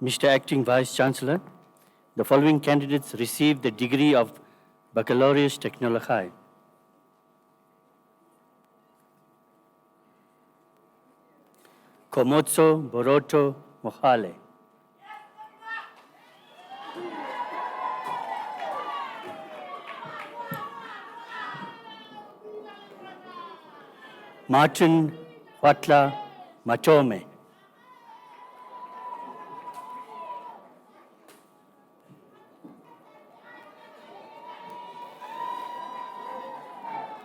Mr. Acting Vice Chancellor, the following candidates received the degree of Baccalaureus Technologiae. Komotso Boroto Mohale. Martin Huatla Matome.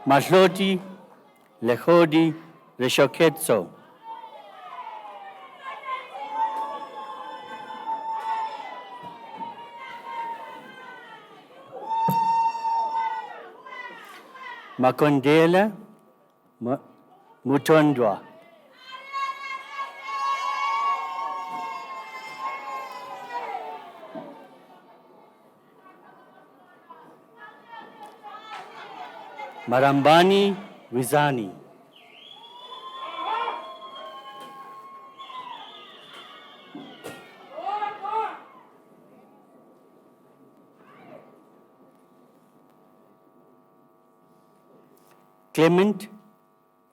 Mahloti Lehodi Reshoketso. Makondela Mutondwa. Marambani Wizani. Clement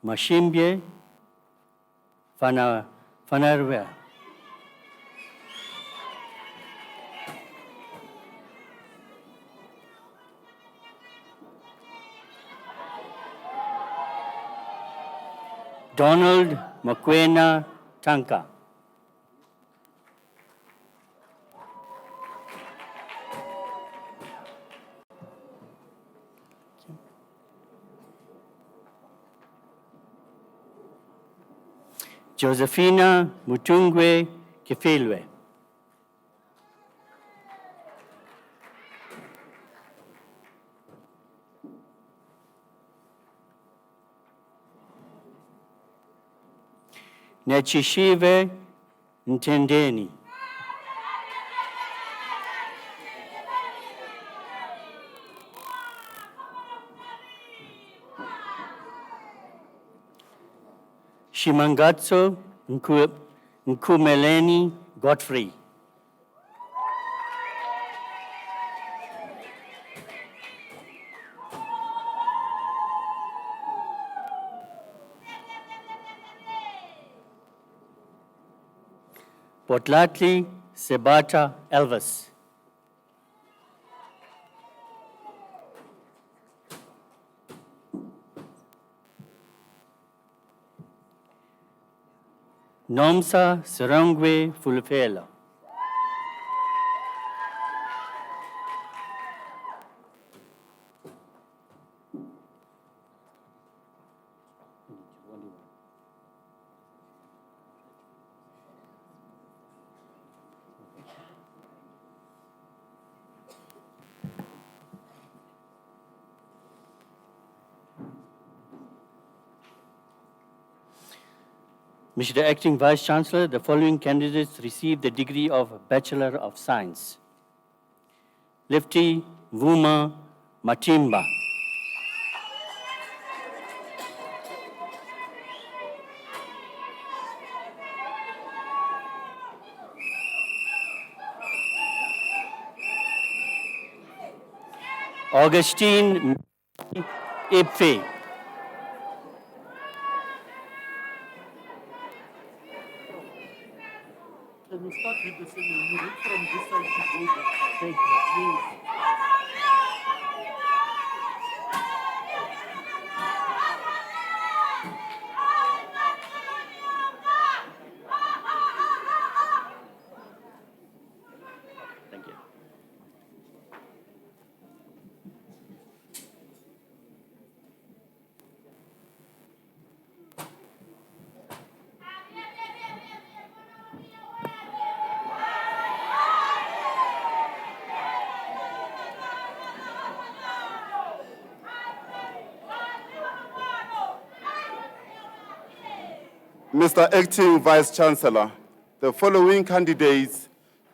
Mashimbye Fanarwe. Donald Makwena Tanka. Josephina Mutungwe Kifilwe. Nechishive Ntendeni. Shimangatso Nkumeleni Godfrey. Potlatli Sebata Elvis. Nomsa Serangwe Fulfela. Mr. Acting Vice Chancellor, the following candidates received the degree of Bachelor of Science. Lifty Vuma Matimba. Augustine Ipfe. Can we start with the same? You read from this side to go that side. Thank you. Thank you. Mr. Acting Vice-Chancellor, the following candidates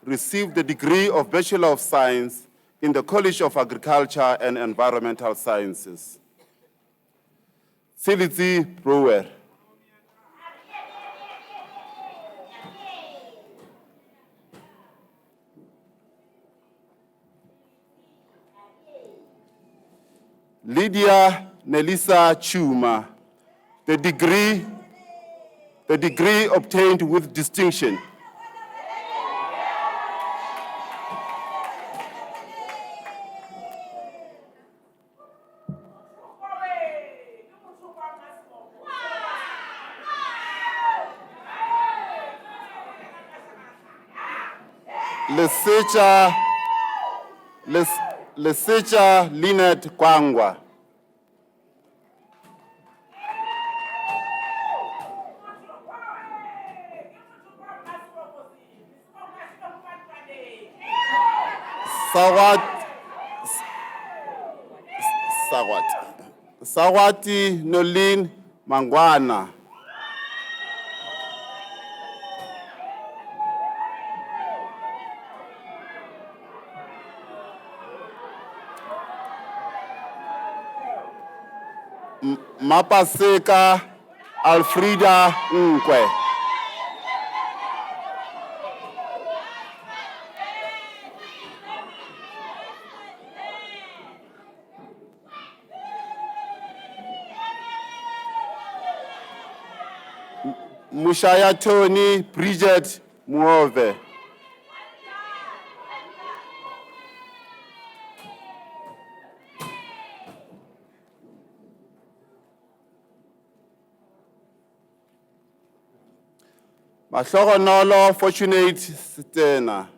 received the degree of Bachelor of Science in the College of Agriculture and Environmental Sciences. Silitsi Brewer. Lydia Nelisa Chuma, the degree obtained with distinction. Lesecha Linet Kwangwa. Sawati Nolin Mangwana. Mapaseka Alfrida Nkwe. Mushaya Tony Bridget Muove. Mahlogonolo Fortunate Stena.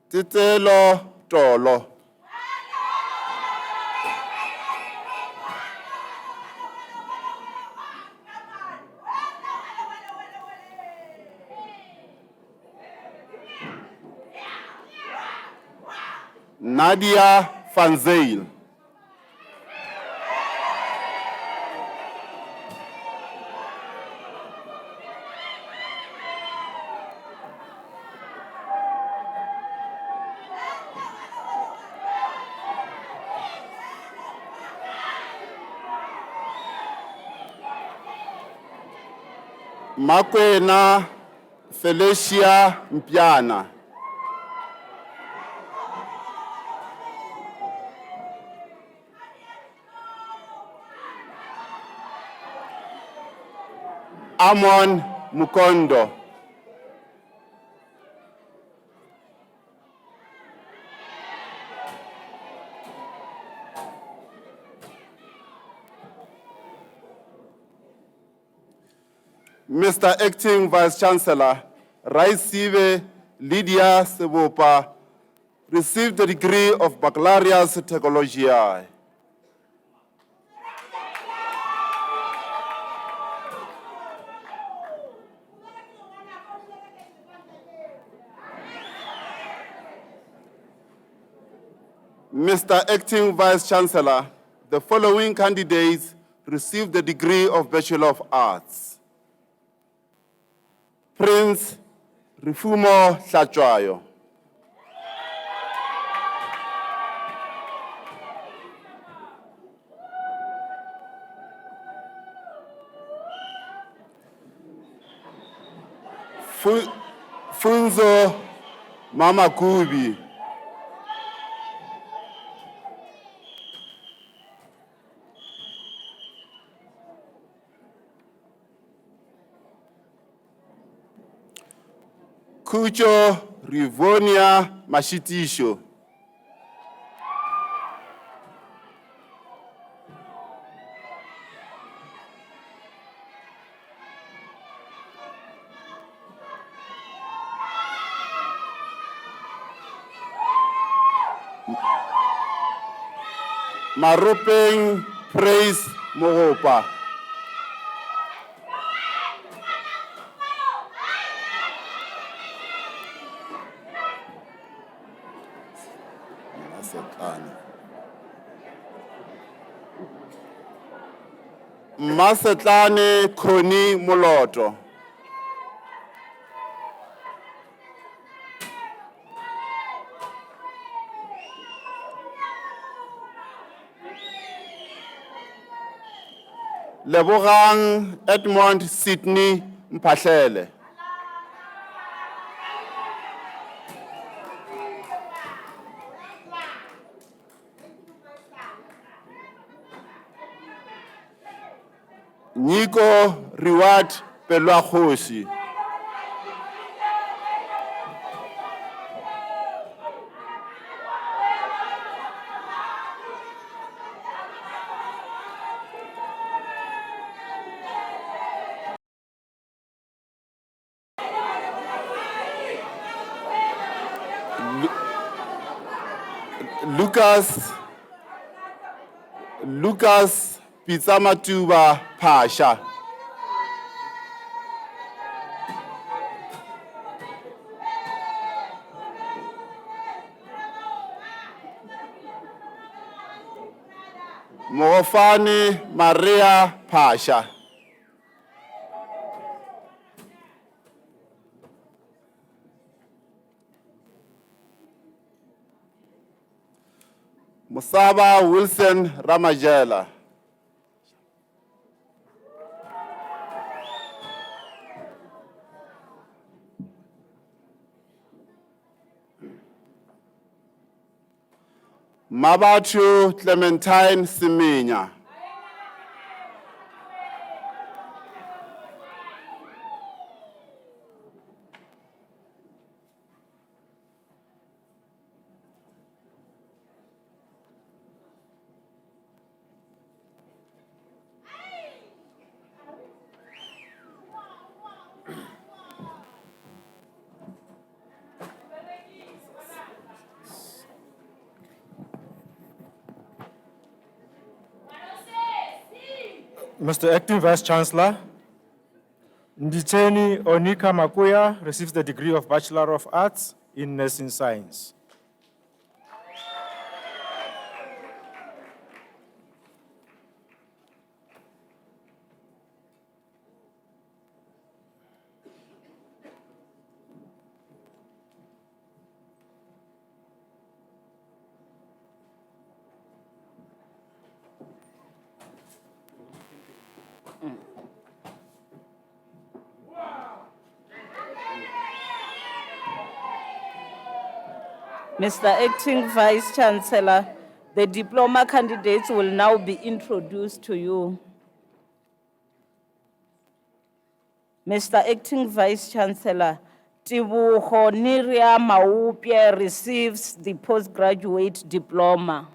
Titelo Tolo. Nadia Van Zyl. Makwena Felicia Mpiana. Amon Mukondo. Mr. Acting Vice-Chancellor, Raisive Lydia Sebopa received the degree of Baccalaureus Theologiae. Mr. Acting Vice-Chancellor, the following candidates received the degree of Bachelor of Arts. Prince Rifumo Hlatshwayo. Funzo Mamakubi. Kucho Rivonia Mashitisho. Maropeng Praise Mohopa. Masetlane Khoni Moloto. Lebogang Edmond Sydney Mphahlele. Nico Reward Pelwagosi. Lucas Pizzamatuba Pasha. Mogofane Maria Pasha. Musaba Wilson Ramajela. Mabatu Clementine Siminya. Mr. Acting Vice Chancellor, Nditeni Onika Makuya receives the degree of Bachelor of Arts in Nursing Science. Mr. Acting Vice Chancellor, the diploma candidates will now be introduced to you. Mr. Acting Vice Chancellor, Tibuho Niria Maupia receives the postgraduate diploma.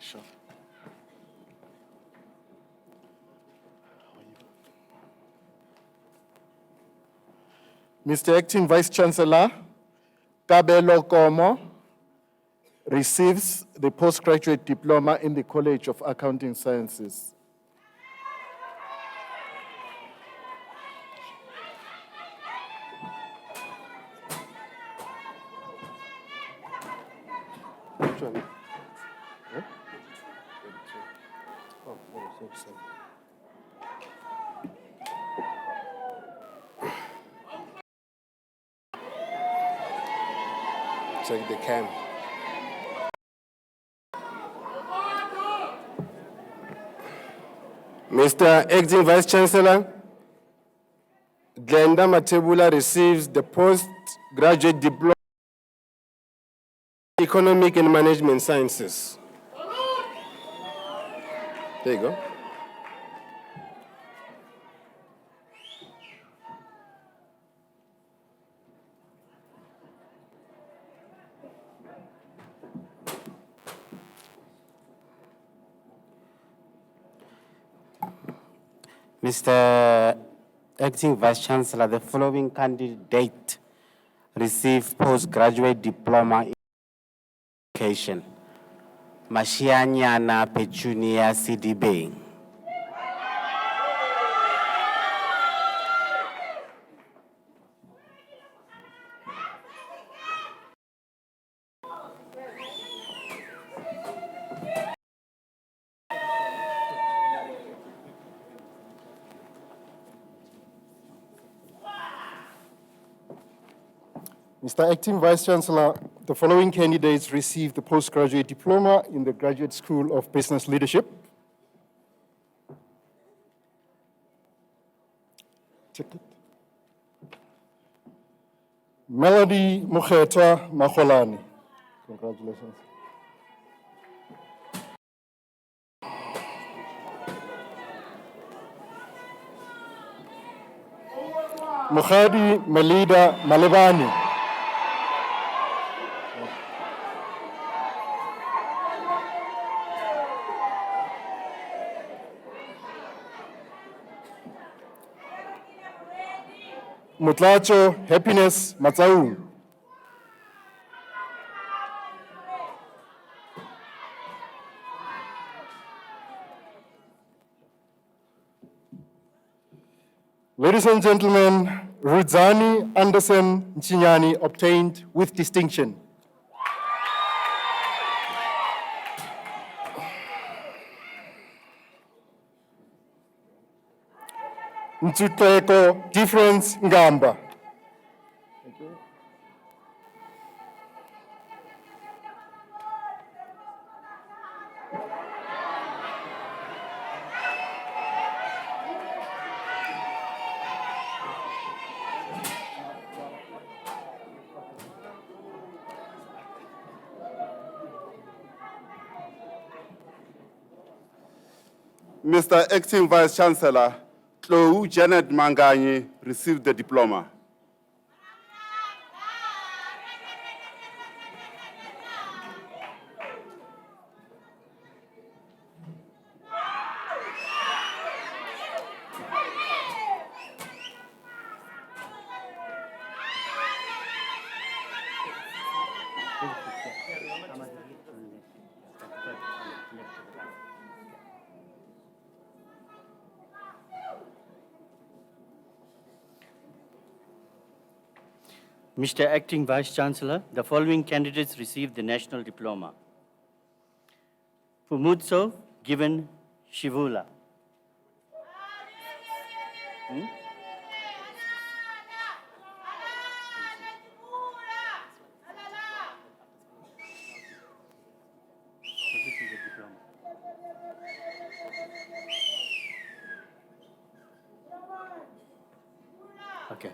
Sure. Mr. Acting Vice Chancellor, Kabelo Komo receives the postgraduate diploma in the College of Accounting Sciences. Which one? Huh? Oh, sorry. Check the cam. Mr. Acting Vice Chancellor, Glenda Matebula receives the postgraduate diploma in Economic and Management Sciences. There you go. Mr. Acting Vice Chancellor, the following candidate received postgraduate diploma in education. Mashianyana Petunia Sidibeng. Mr. Acting Vice Chancellor, the following candidates received the postgraduate diploma in the Graduate School of Business Leadership. Melody Mukhetwa Makholane. Congratulations. Mukhadi Melida Malebani. Mutlacho Happiness Matsaung. Ladies and gentlemen, Rudzani Anderson Nchinyani obtained with distinction. Mtsuteko Difference Ngamba. Mr. Acting Vice Chancellor, Tlou Janet Manganyi received the diploma. Mr. Acting Vice Chancellor, the following candidates received the national diploma. Pumutso Given Shivula. Okay.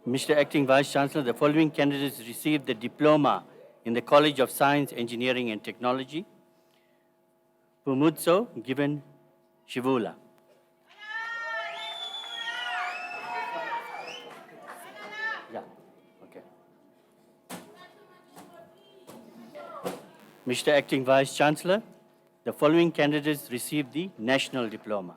Mr. Acting Vice Chancellor, the following candidates received the diploma in the College of Science, Engineering and Technology. Pumutso Given Shivula. Yeah, okay. Mr. Acting Vice Chancellor, the following candidates received the national diploma.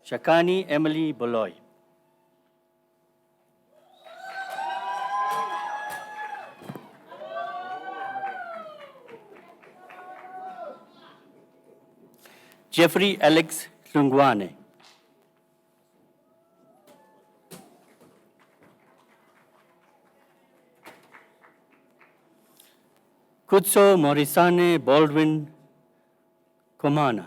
Shakani Emily Boloy. Jeffrey Alex Hlungwane. Kutso Morisane Baldwin Komana.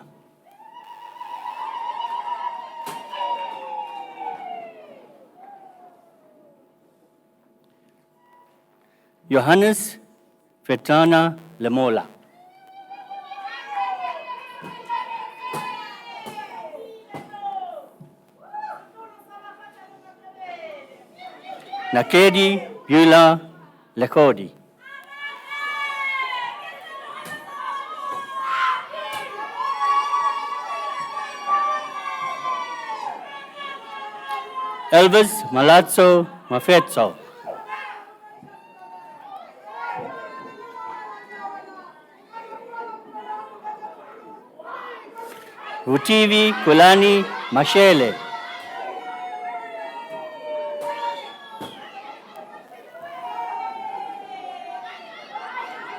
Johannes Fetana Lemola. Nakedi Yula Lekodi. Elvis Malazzo Mafetso. Vutivi Kulani Mashele.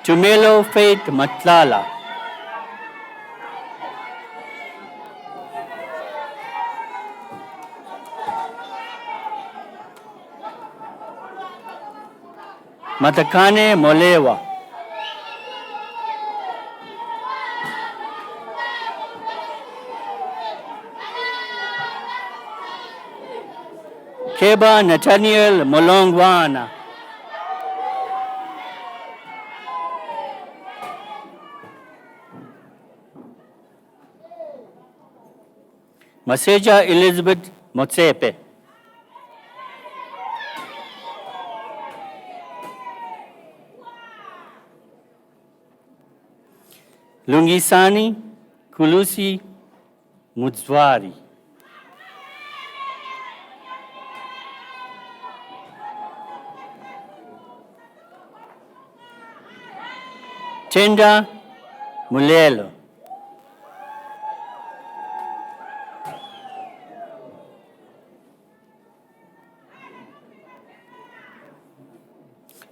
Tumelo Faith Matlala. Matakane Molewa. Keba Nathaniel Molongwana. Maseja Elizabeth Motsepe. Lungisani Kulusi Mudzwari. Tenda Mulelo.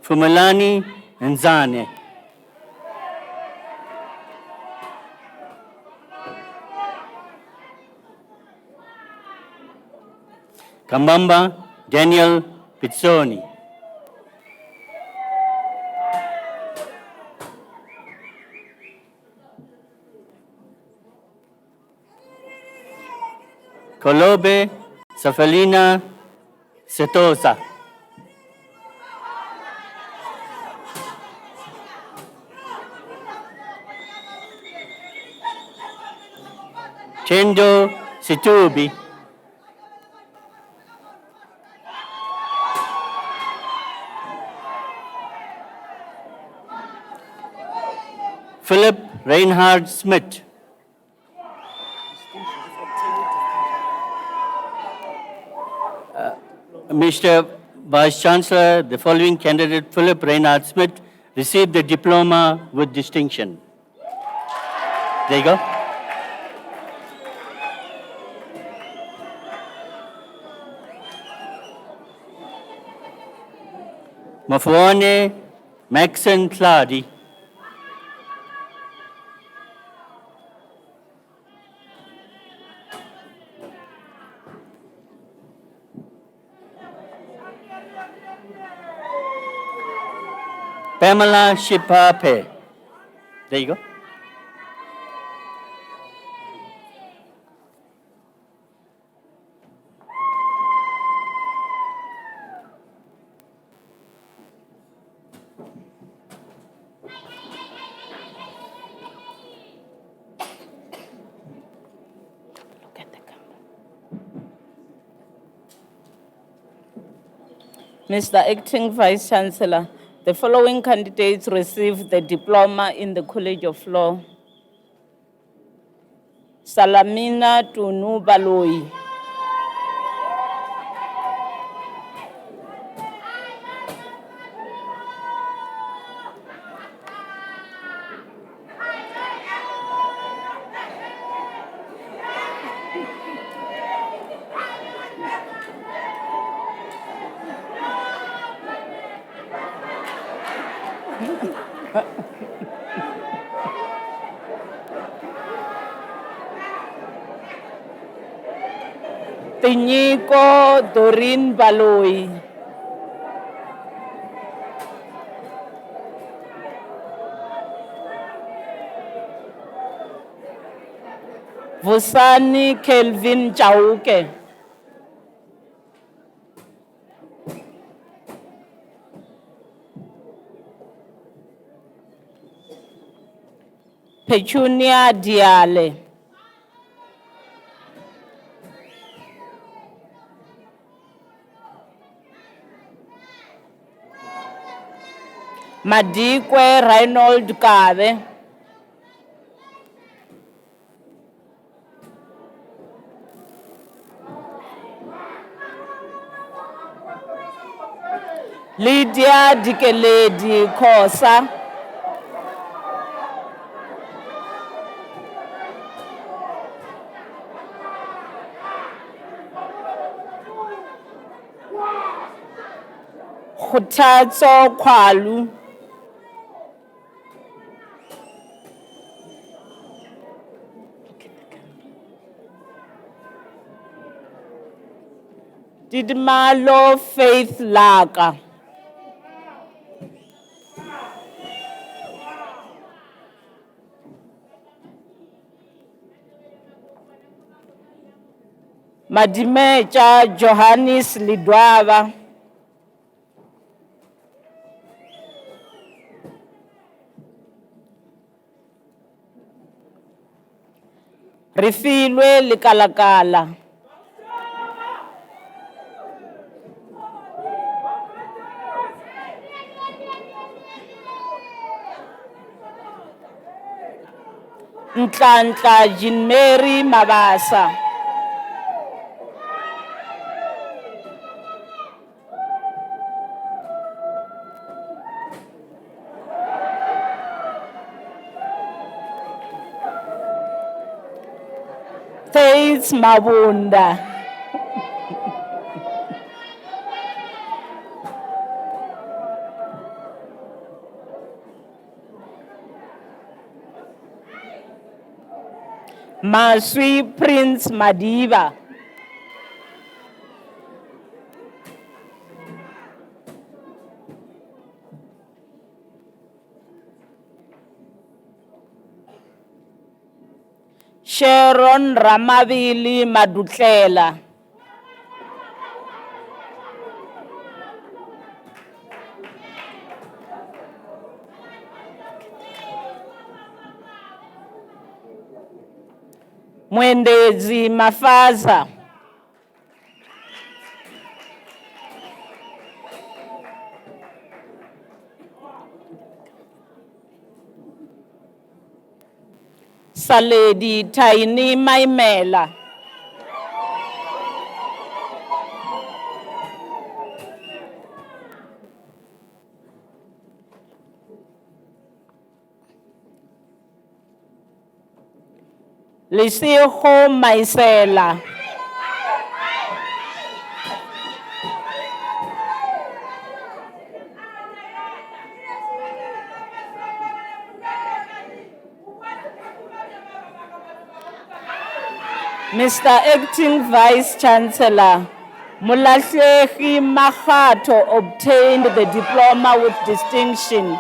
Fumalani Nzane. Kambamba Daniel Pizzoni. Kolobe Safalina Setosa. Chendo Situbi. Philip Reinhard Smith. Mr. Vice Chancellor, the following candidate, Philip Reinhard Smith, received the diploma with distinction. There you go. Mafuane Maxon Clady. Pamela Shipape. There you go. Mr. Acting Vice Chancellor, the following candidates received the diploma in the College of Law. Salamina Tunu Baloi. Tinyiko Doreen Baloi. Vusani Kelvin Chauke. Petunia Diale. Madikwe Reynold Kabe. Lydia Dikeledi Kosa. Kgothatso Khwalu. Didmalo Faith Laka. Madimecha Johannes Lidwaba. Refilwe Likalakala. Ntlantla Jean Mary Mabasa. Faith Mabunda. Maswi Prince Madiba. Sharon Ramabili Madutlela. Mwendezi Mafaza. Saledi Taini Maimela. Lisiho Maisela. Mr. Acting Vice Chancellor, Mulahleki Mahato obtained the diploma with distinction.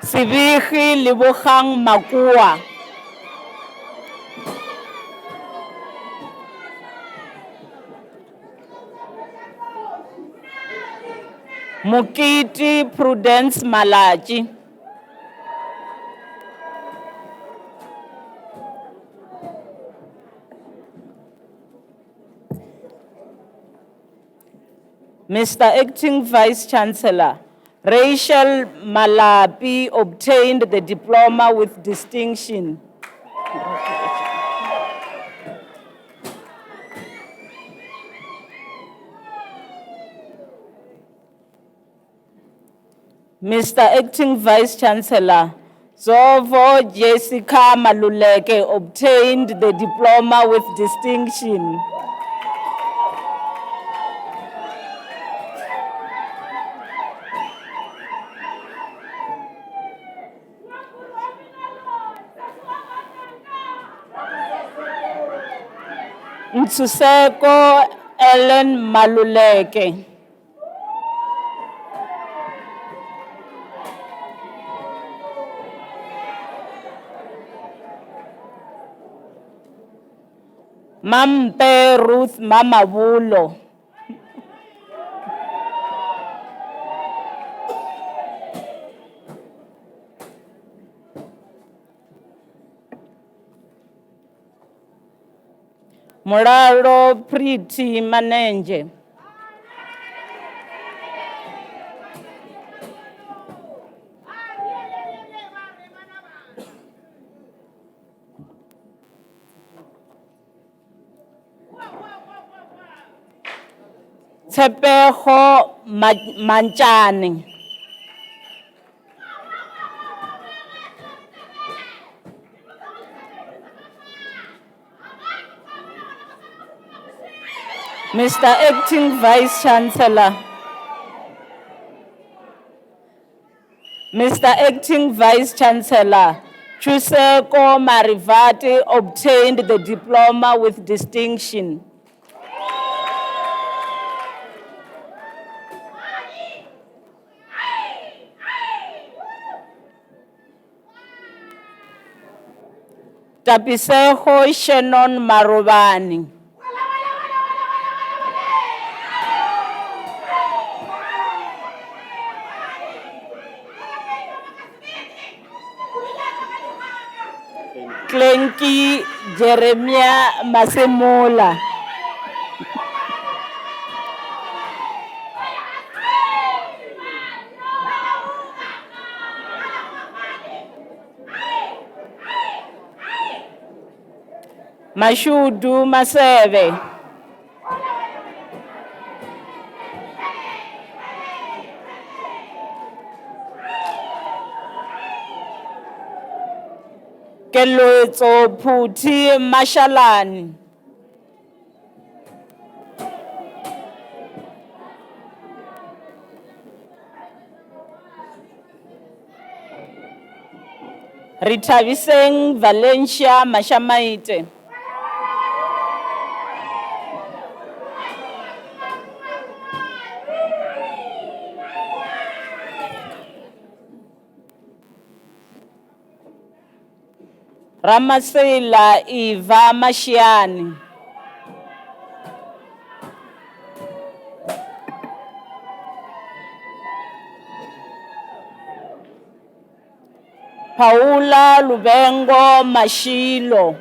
Sibihi Libuhang Makua. Mukiti Prudence Malachi. Mr. Acting Vice Chancellor, Rachel Malapi obtained the diploma with distinction. Mr. Acting Vice Chancellor, Zovo Jessica Maluleke obtained the diploma with distinction. Ntuseko Ellen Maluleke. Mampe Ruth Mamabulo. Muraro Priti Manenge. Tepeho Manchani. Mr. Acting Vice Chancellor. Mr. Acting Vice Chancellor, Chuseko Marivate obtained the diploma with distinction. Tapiseho Shannon Marubani. Klenki Jeremiah Masemola. Mashudu Maseve. Keloetso Phuthi Mashalani. Rithaviseng Valencia Mashamaite. Ramasela Eva Mashiani. Paula Lubengo Mashilo.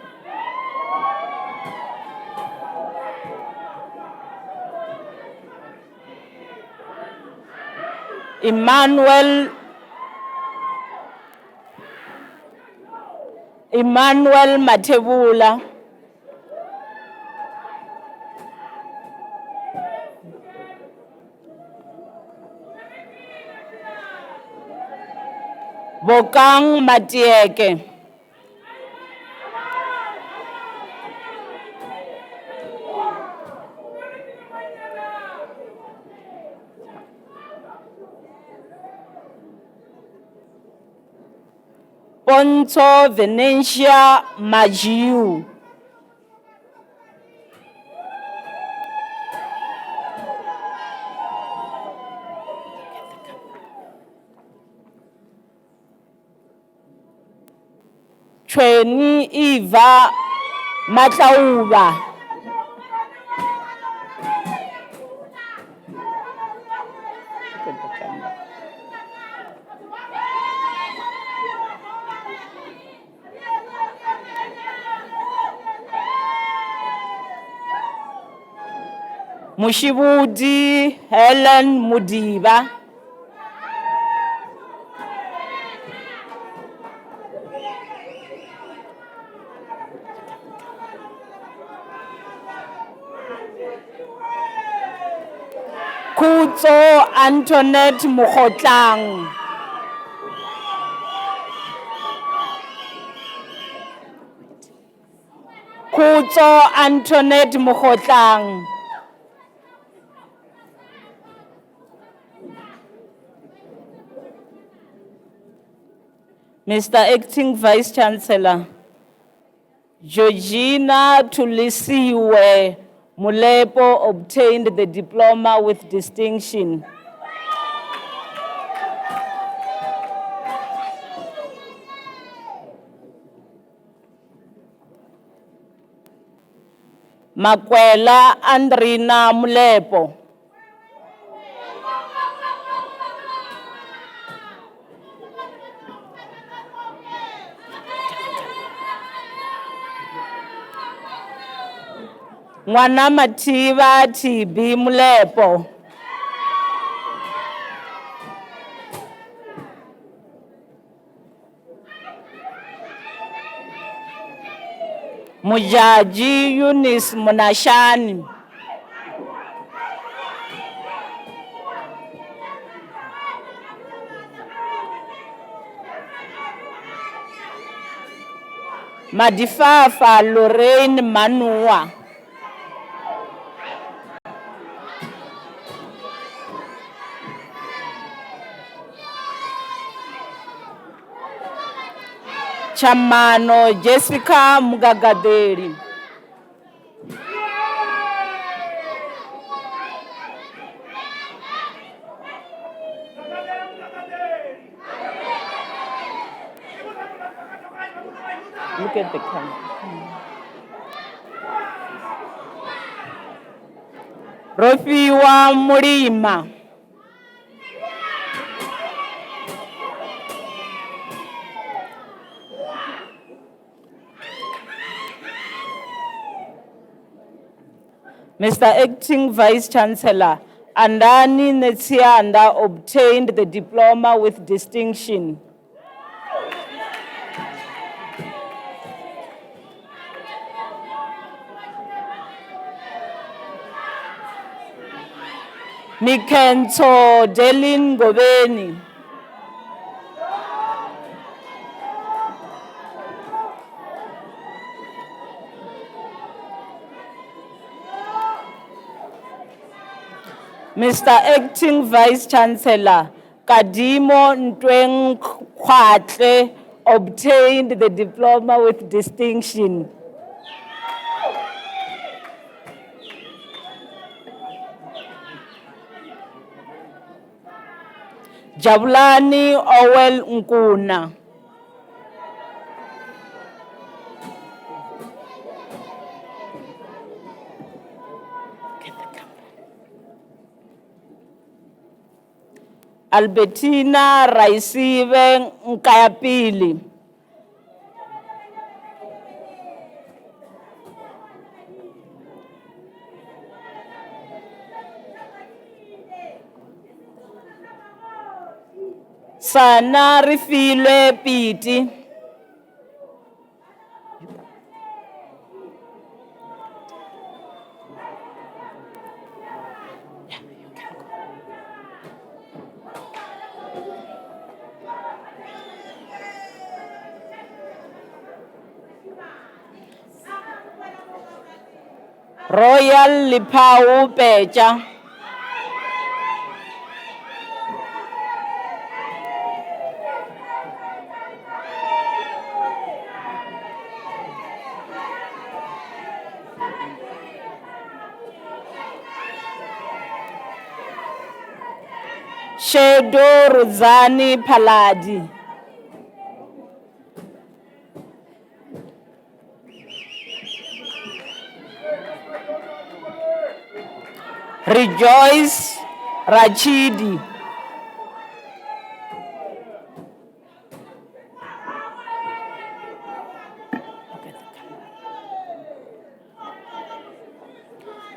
Emmanuel Matebula. Bokang Matieke. Ponto Venetia Majiu. Chweni Eva Matlauba. Mushibudi Helen Mudiba. Kutso Antoinette Mukotlang. Kutso Antoinette Mukotlang. Mr. Acting Vice Chancellor, Georgina Tulisiwe Mulepo obtained the diploma with distinction. Makwela Andrina Mulepo. Mwana Mativa TB Mulepo. Mujaji UNISA Munashani. Madifafa Lorraine Manua. Chamano Jessica Mugagaderi. Look at the camera. Rofiwa Murima. Mr. Acting Vice Chancellor, Andani Netsianda obtained the diploma with distinction. Mikento Delin Gobeni. Mr. Acting Vice Chancellor, Kadimo Ntweng Khwatle obtained the diploma with distinction. Jabulani Owel Nkuna. Albertina Raisive Nkayapili. Sana Rifile Piti. Royal Lipau Pecha. Shedo Ruzani Paladi. Rejoice Rachidi.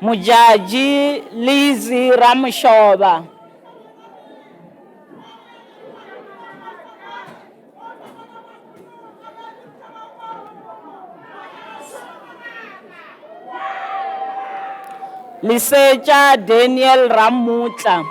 Mujaji Lizzy Ramshoba. Lisecha Daniel Ramutla.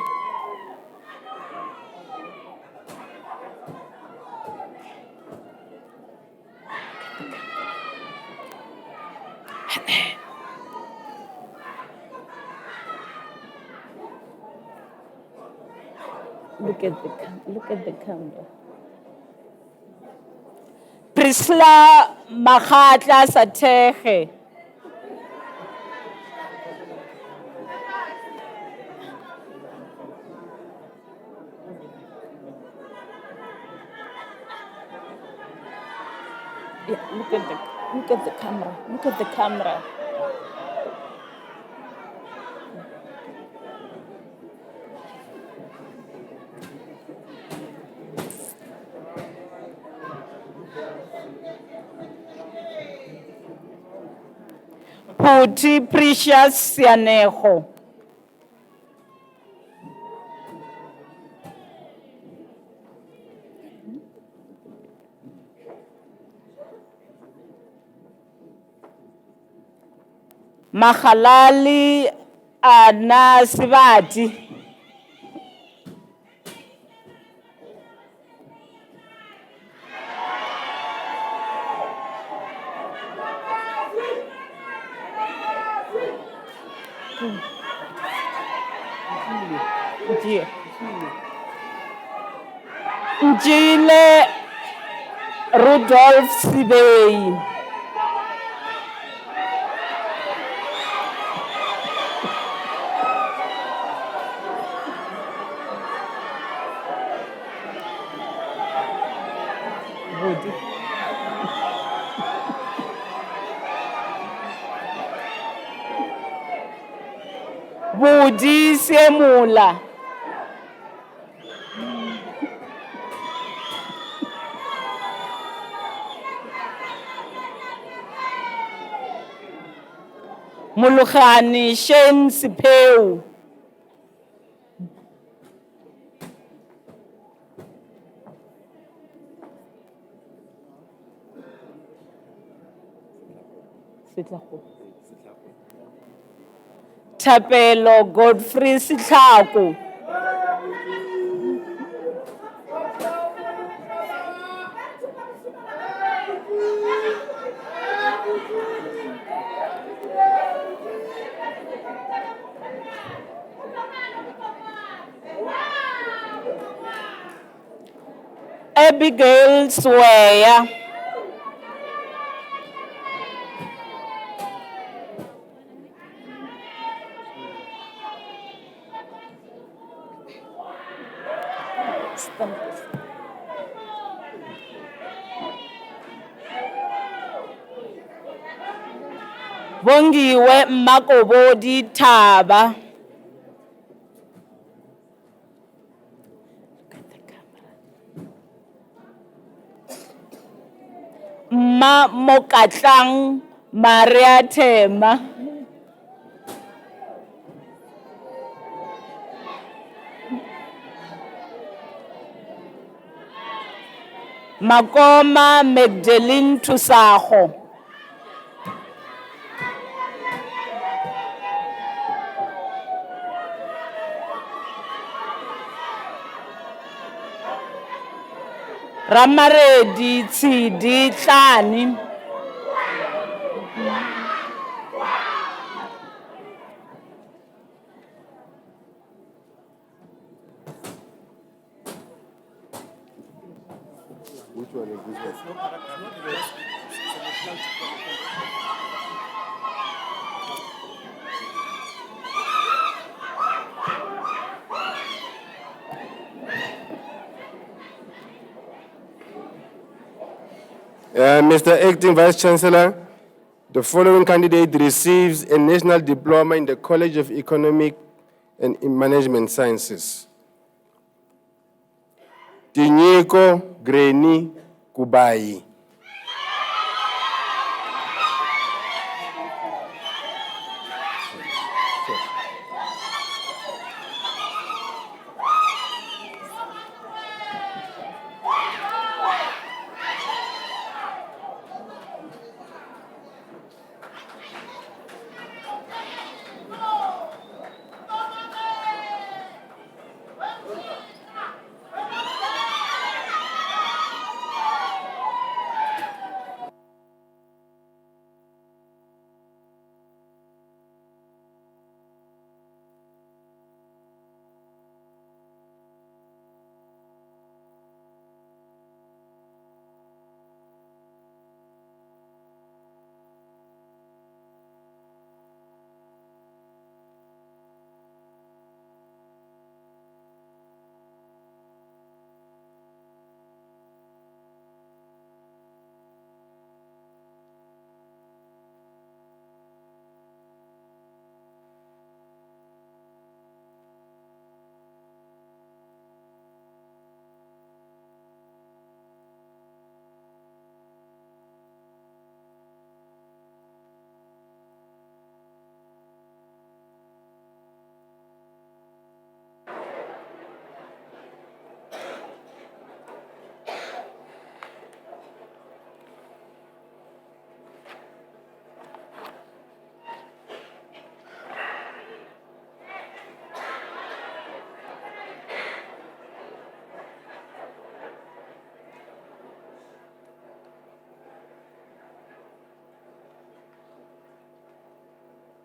Look at the camera. Prisla Makhatla Satehe. Yeah, look at the camera. Look at the camera. Puti Precious Sianejo. Mahalali Anasivati. Njile Rudolph Sibei. Budi Semula. Mulukhani Shen Sipeu. Tapelo Godfrey Sitlaku. Abigail Sweya. Bongiwe Makobodi Taba. Ma Mokatlang Maria Tema. Makoma Magdalene Tusaho. Ramaredi Tsidi Tlani. Which one is this one? Mr. Acting Vice Chancellor, the following candidate receives a national diploma in the College of Economic and Management Sciences. Tinyiko Greni Kubai.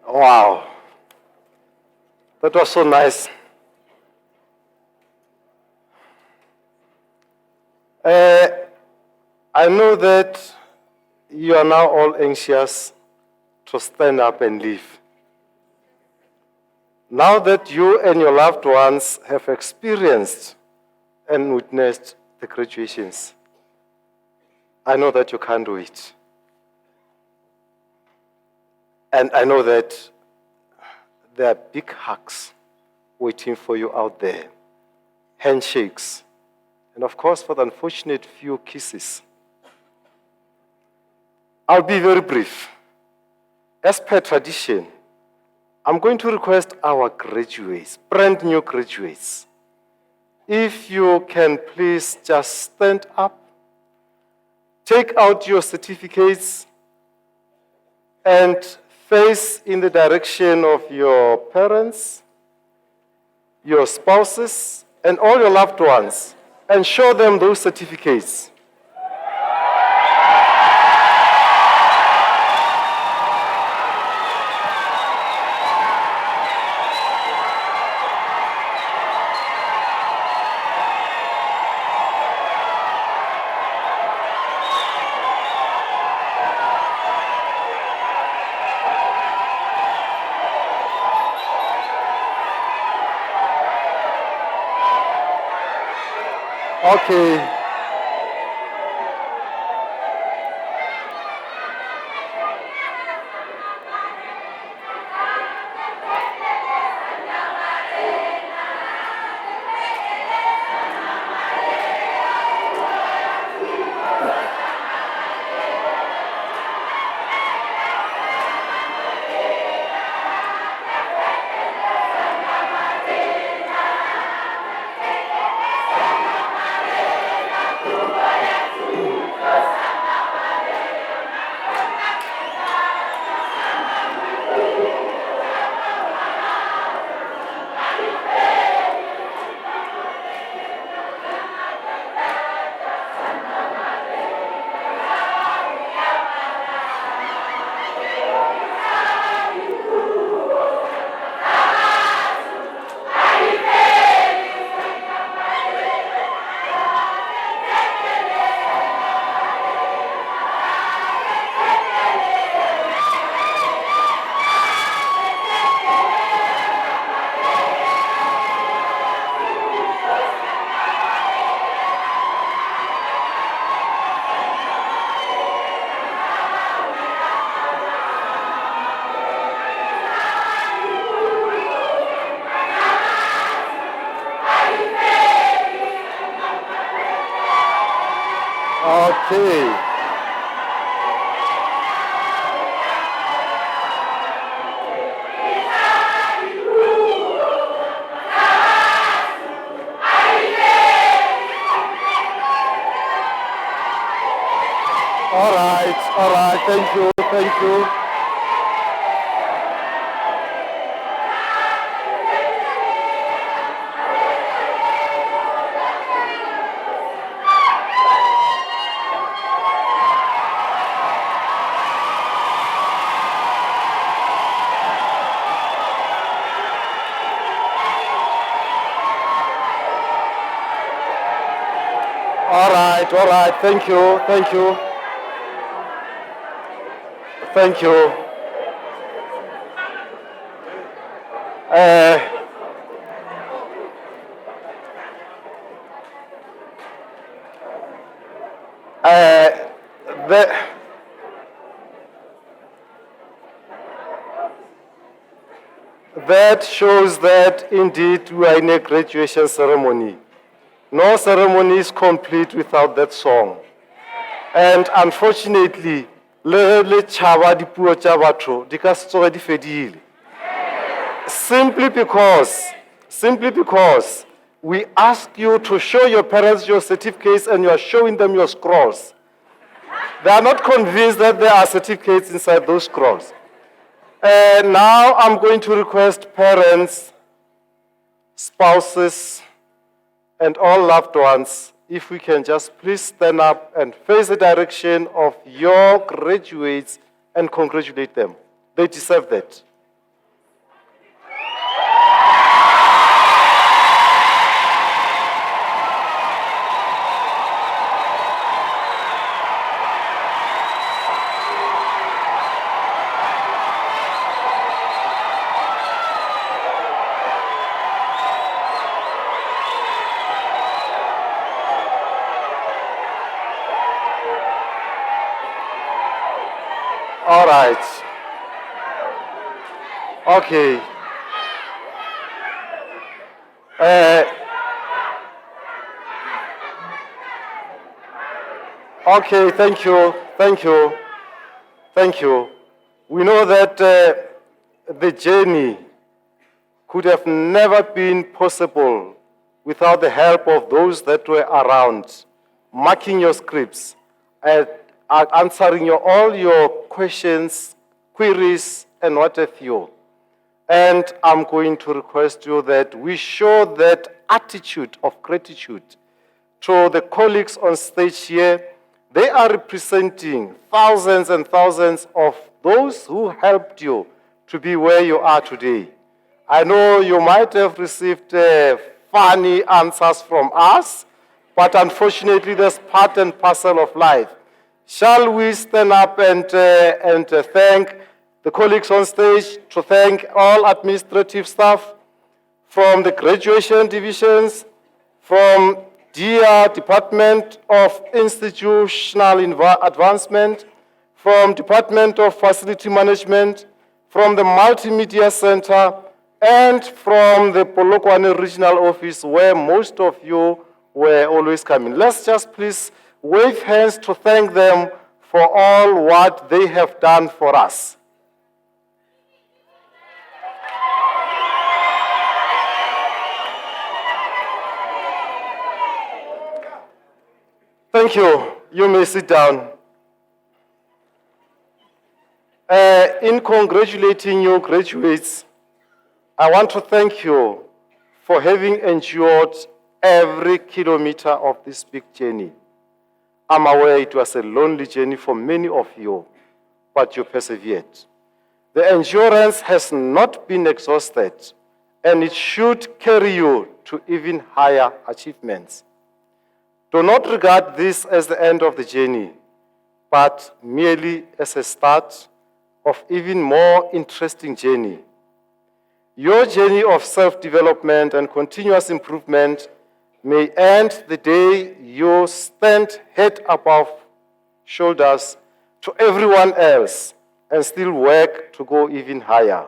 Wow. That was so nice. I know that you are now all anxious to stand up and leave. Now that you and your loved ones have experienced and witnessed the graduations, I know that you can't do it. And I know that there are big hugs waiting for you out there, handshakes, and of course, for the unfortunate few, kisses. I'll be very brief. As per tradition, I'm going to request our graduates, brand new graduates, if you can please just stand up, take out your certificates, and face in the direction of your parents, your spouses, and all your loved ones, and show them those certificates. Okay. Okay. All right, thank you, thank you. All right, thank you, thank you. Thank you. That shows that indeed we are in a graduation ceremony. No ceremony is complete without that song. And unfortunately, le chava dipuo tsa batho di ka se tsoge di fedile. Simply because we ask you to show your parents your certificates and you are showing them your scrolls. They are not convinced that there are certificates inside those scrolls. Now I'm going to request parents, spouses, and all loved ones, if we can just please stand up and face the direction of your graduates and congratulate them. They deserve that. All right. Okay. Okay, thank you. We know that the journey could have never been possible without the help of those that were around, marking your scripts, and answering all your questions, queries, and what have you. And I'm going to request you that we show that attitude of gratitude to the colleagues on stage here. They are representing thousands and thousands of those who helped you to be where you are today. I know you might have received funny answers from us, but unfortunately that's part and parcel of life. Shall we stand up and thank the colleagues on stage, to thank all administrative staff from the graduation divisions, from DIA, Department of Institutional Advancement, from Department of Facility Management, from the Multimedia Center, and from the Polokwane Regional Office, where most of you were always coming. Let's just please wave hands to thank them for all what they have done for us. Thank you. You may sit down. In congratulating you, graduates, I want to thank you for having endured every kilometer of this big journey. I'm aware it was a lonely journey for many of you, but you persevered. The endurance has not been exhausted, and it should carry you to even higher achievements. Do not regard this as the end of the journey, but merely as a start of even more interesting journey. Your journey of self-development and continuous improvement may end the day you stand head above shoulders to everyone else and still work to go even higher.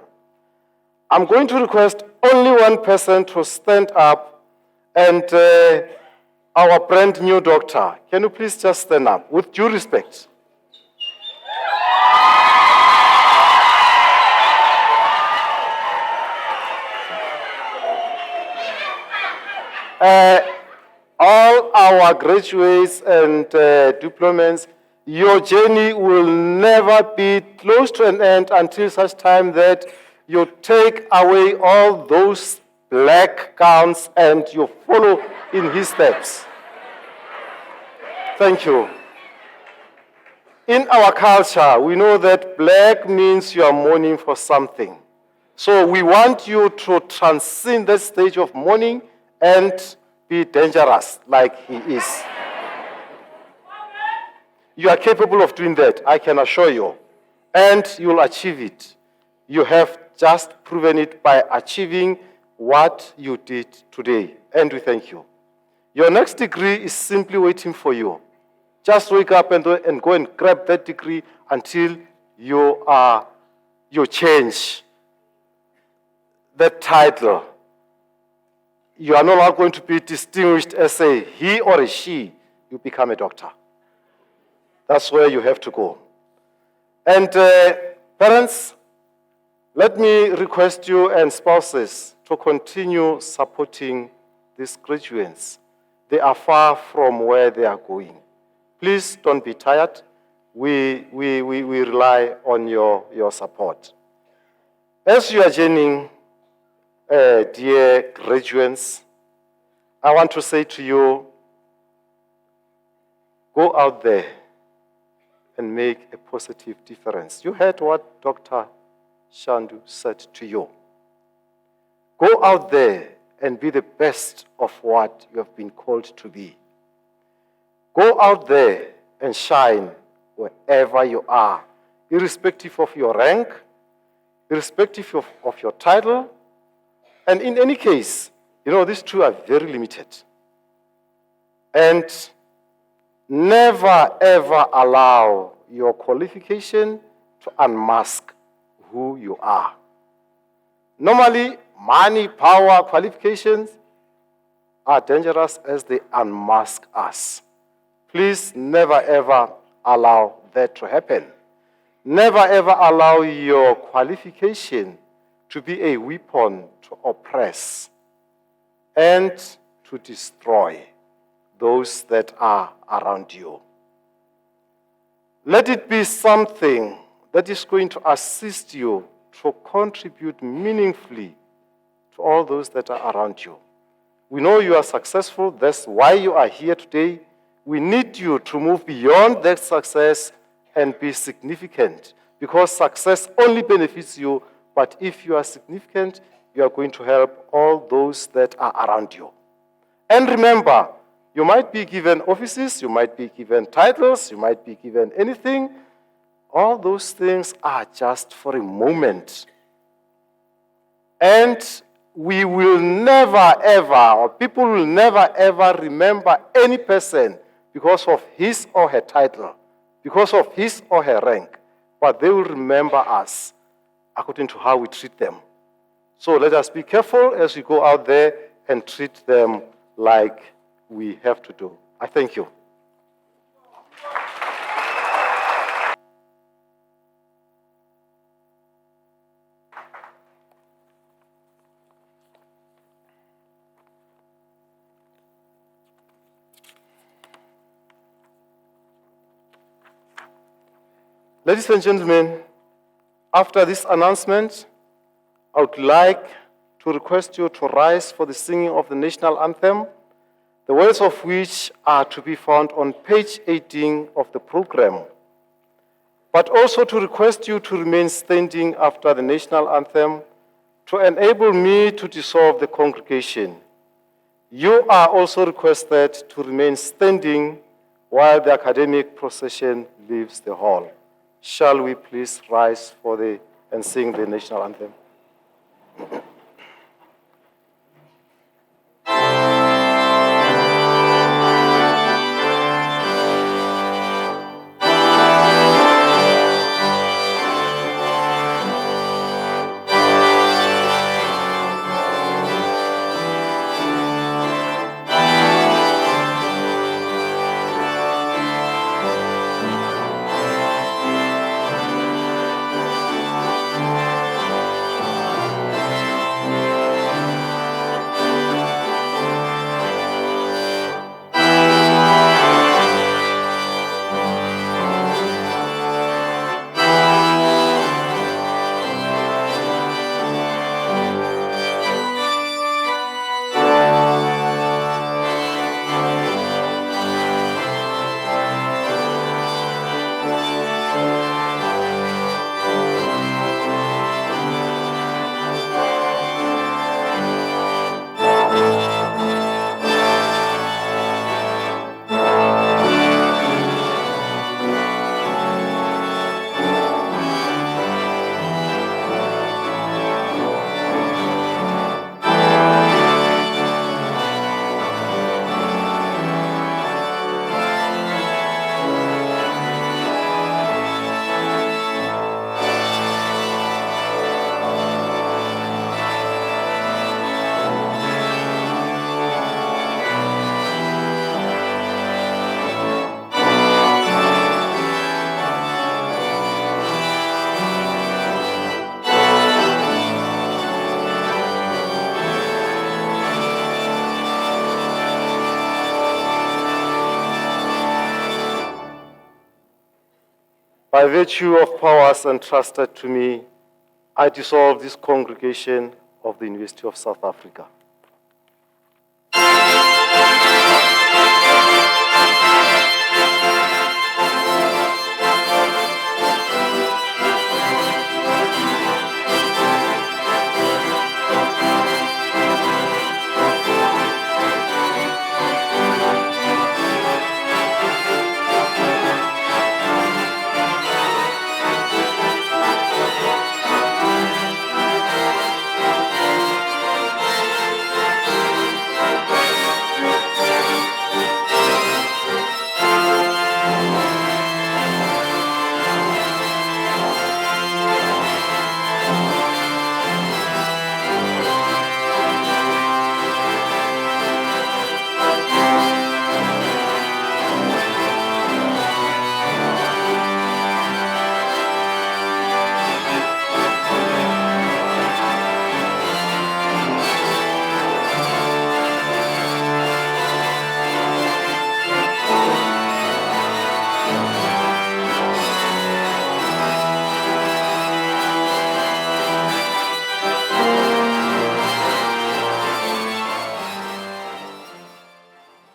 I'm going to request only one person to stand up, and our brand new doctor. Can you please just stand up with due respect? All our graduates and diplomas, your journey will never be close to an end until such time that you take away all those black gowns and you follow in his steps. Thank you. In our culture, we know that black means you are mourning for something. So we want you to transcend that stage of mourning and be dangerous like he is. You are capable of doing that, I can assure you. And you'll achieve it. You have just proven it by achieving what you did today. And we thank you. Your next degree is simply waiting for you. Just wake up and go and grab that degree until you change that title. You are no longer going to be distinguished as a he or a she. You become a doctor. That's where you have to go. And parents, let me request you and spouses to continue supporting these graduates. They are far from where they are going. Please don't be tired. We rely on your support. As you are joining, dear graduates, I want to say to you, go out there and make a positive difference. You heard what Dr. Shandu said to you. Go out there and be the best of what you have been called to be. Go out there and shine wherever you are, irrespective of your rank, irrespective of your title. And in any case, you know, these two are very limited. And never, ever allow your qualification to unmask who you are. Normally, money, power, qualifications are dangerous as they unmask us. Please never ever allow that to happen. Never ever allow your qualification to be a weapon to oppress and to destroy those that are around you. Let it be something that is going to assist you to contribute meaningfully to all those that are around you. We know you are successful. That's why you are here today. We need you to move beyond that success and be significant, because success only benefits you, but if you are significant, you are going to help all those that are around you. And remember, you might be given offices, you might be given titles, you might be given anything. All those things are just for a moment. And we will never ever, or people will never ever remember any person because of his or her title, because of his or her rank, but they will remember us according to how we treat them. So let us be careful as we go out there and treat them like we have to do. I thank you. Ladies and gentlemen, after this announcement, I would like to request you to rise for the singing of the national anthem, the words of which are to be found on page 18 of the program, but also to request you to remain standing after the national anthem to enable me to dissolve the congregation. You are also requested to remain standing while the academic procession leaves the hall. Shall we please rise and sing the national anthem? By virtue of powers entrusted to me, I dissolve this congregation of the University of South Africa.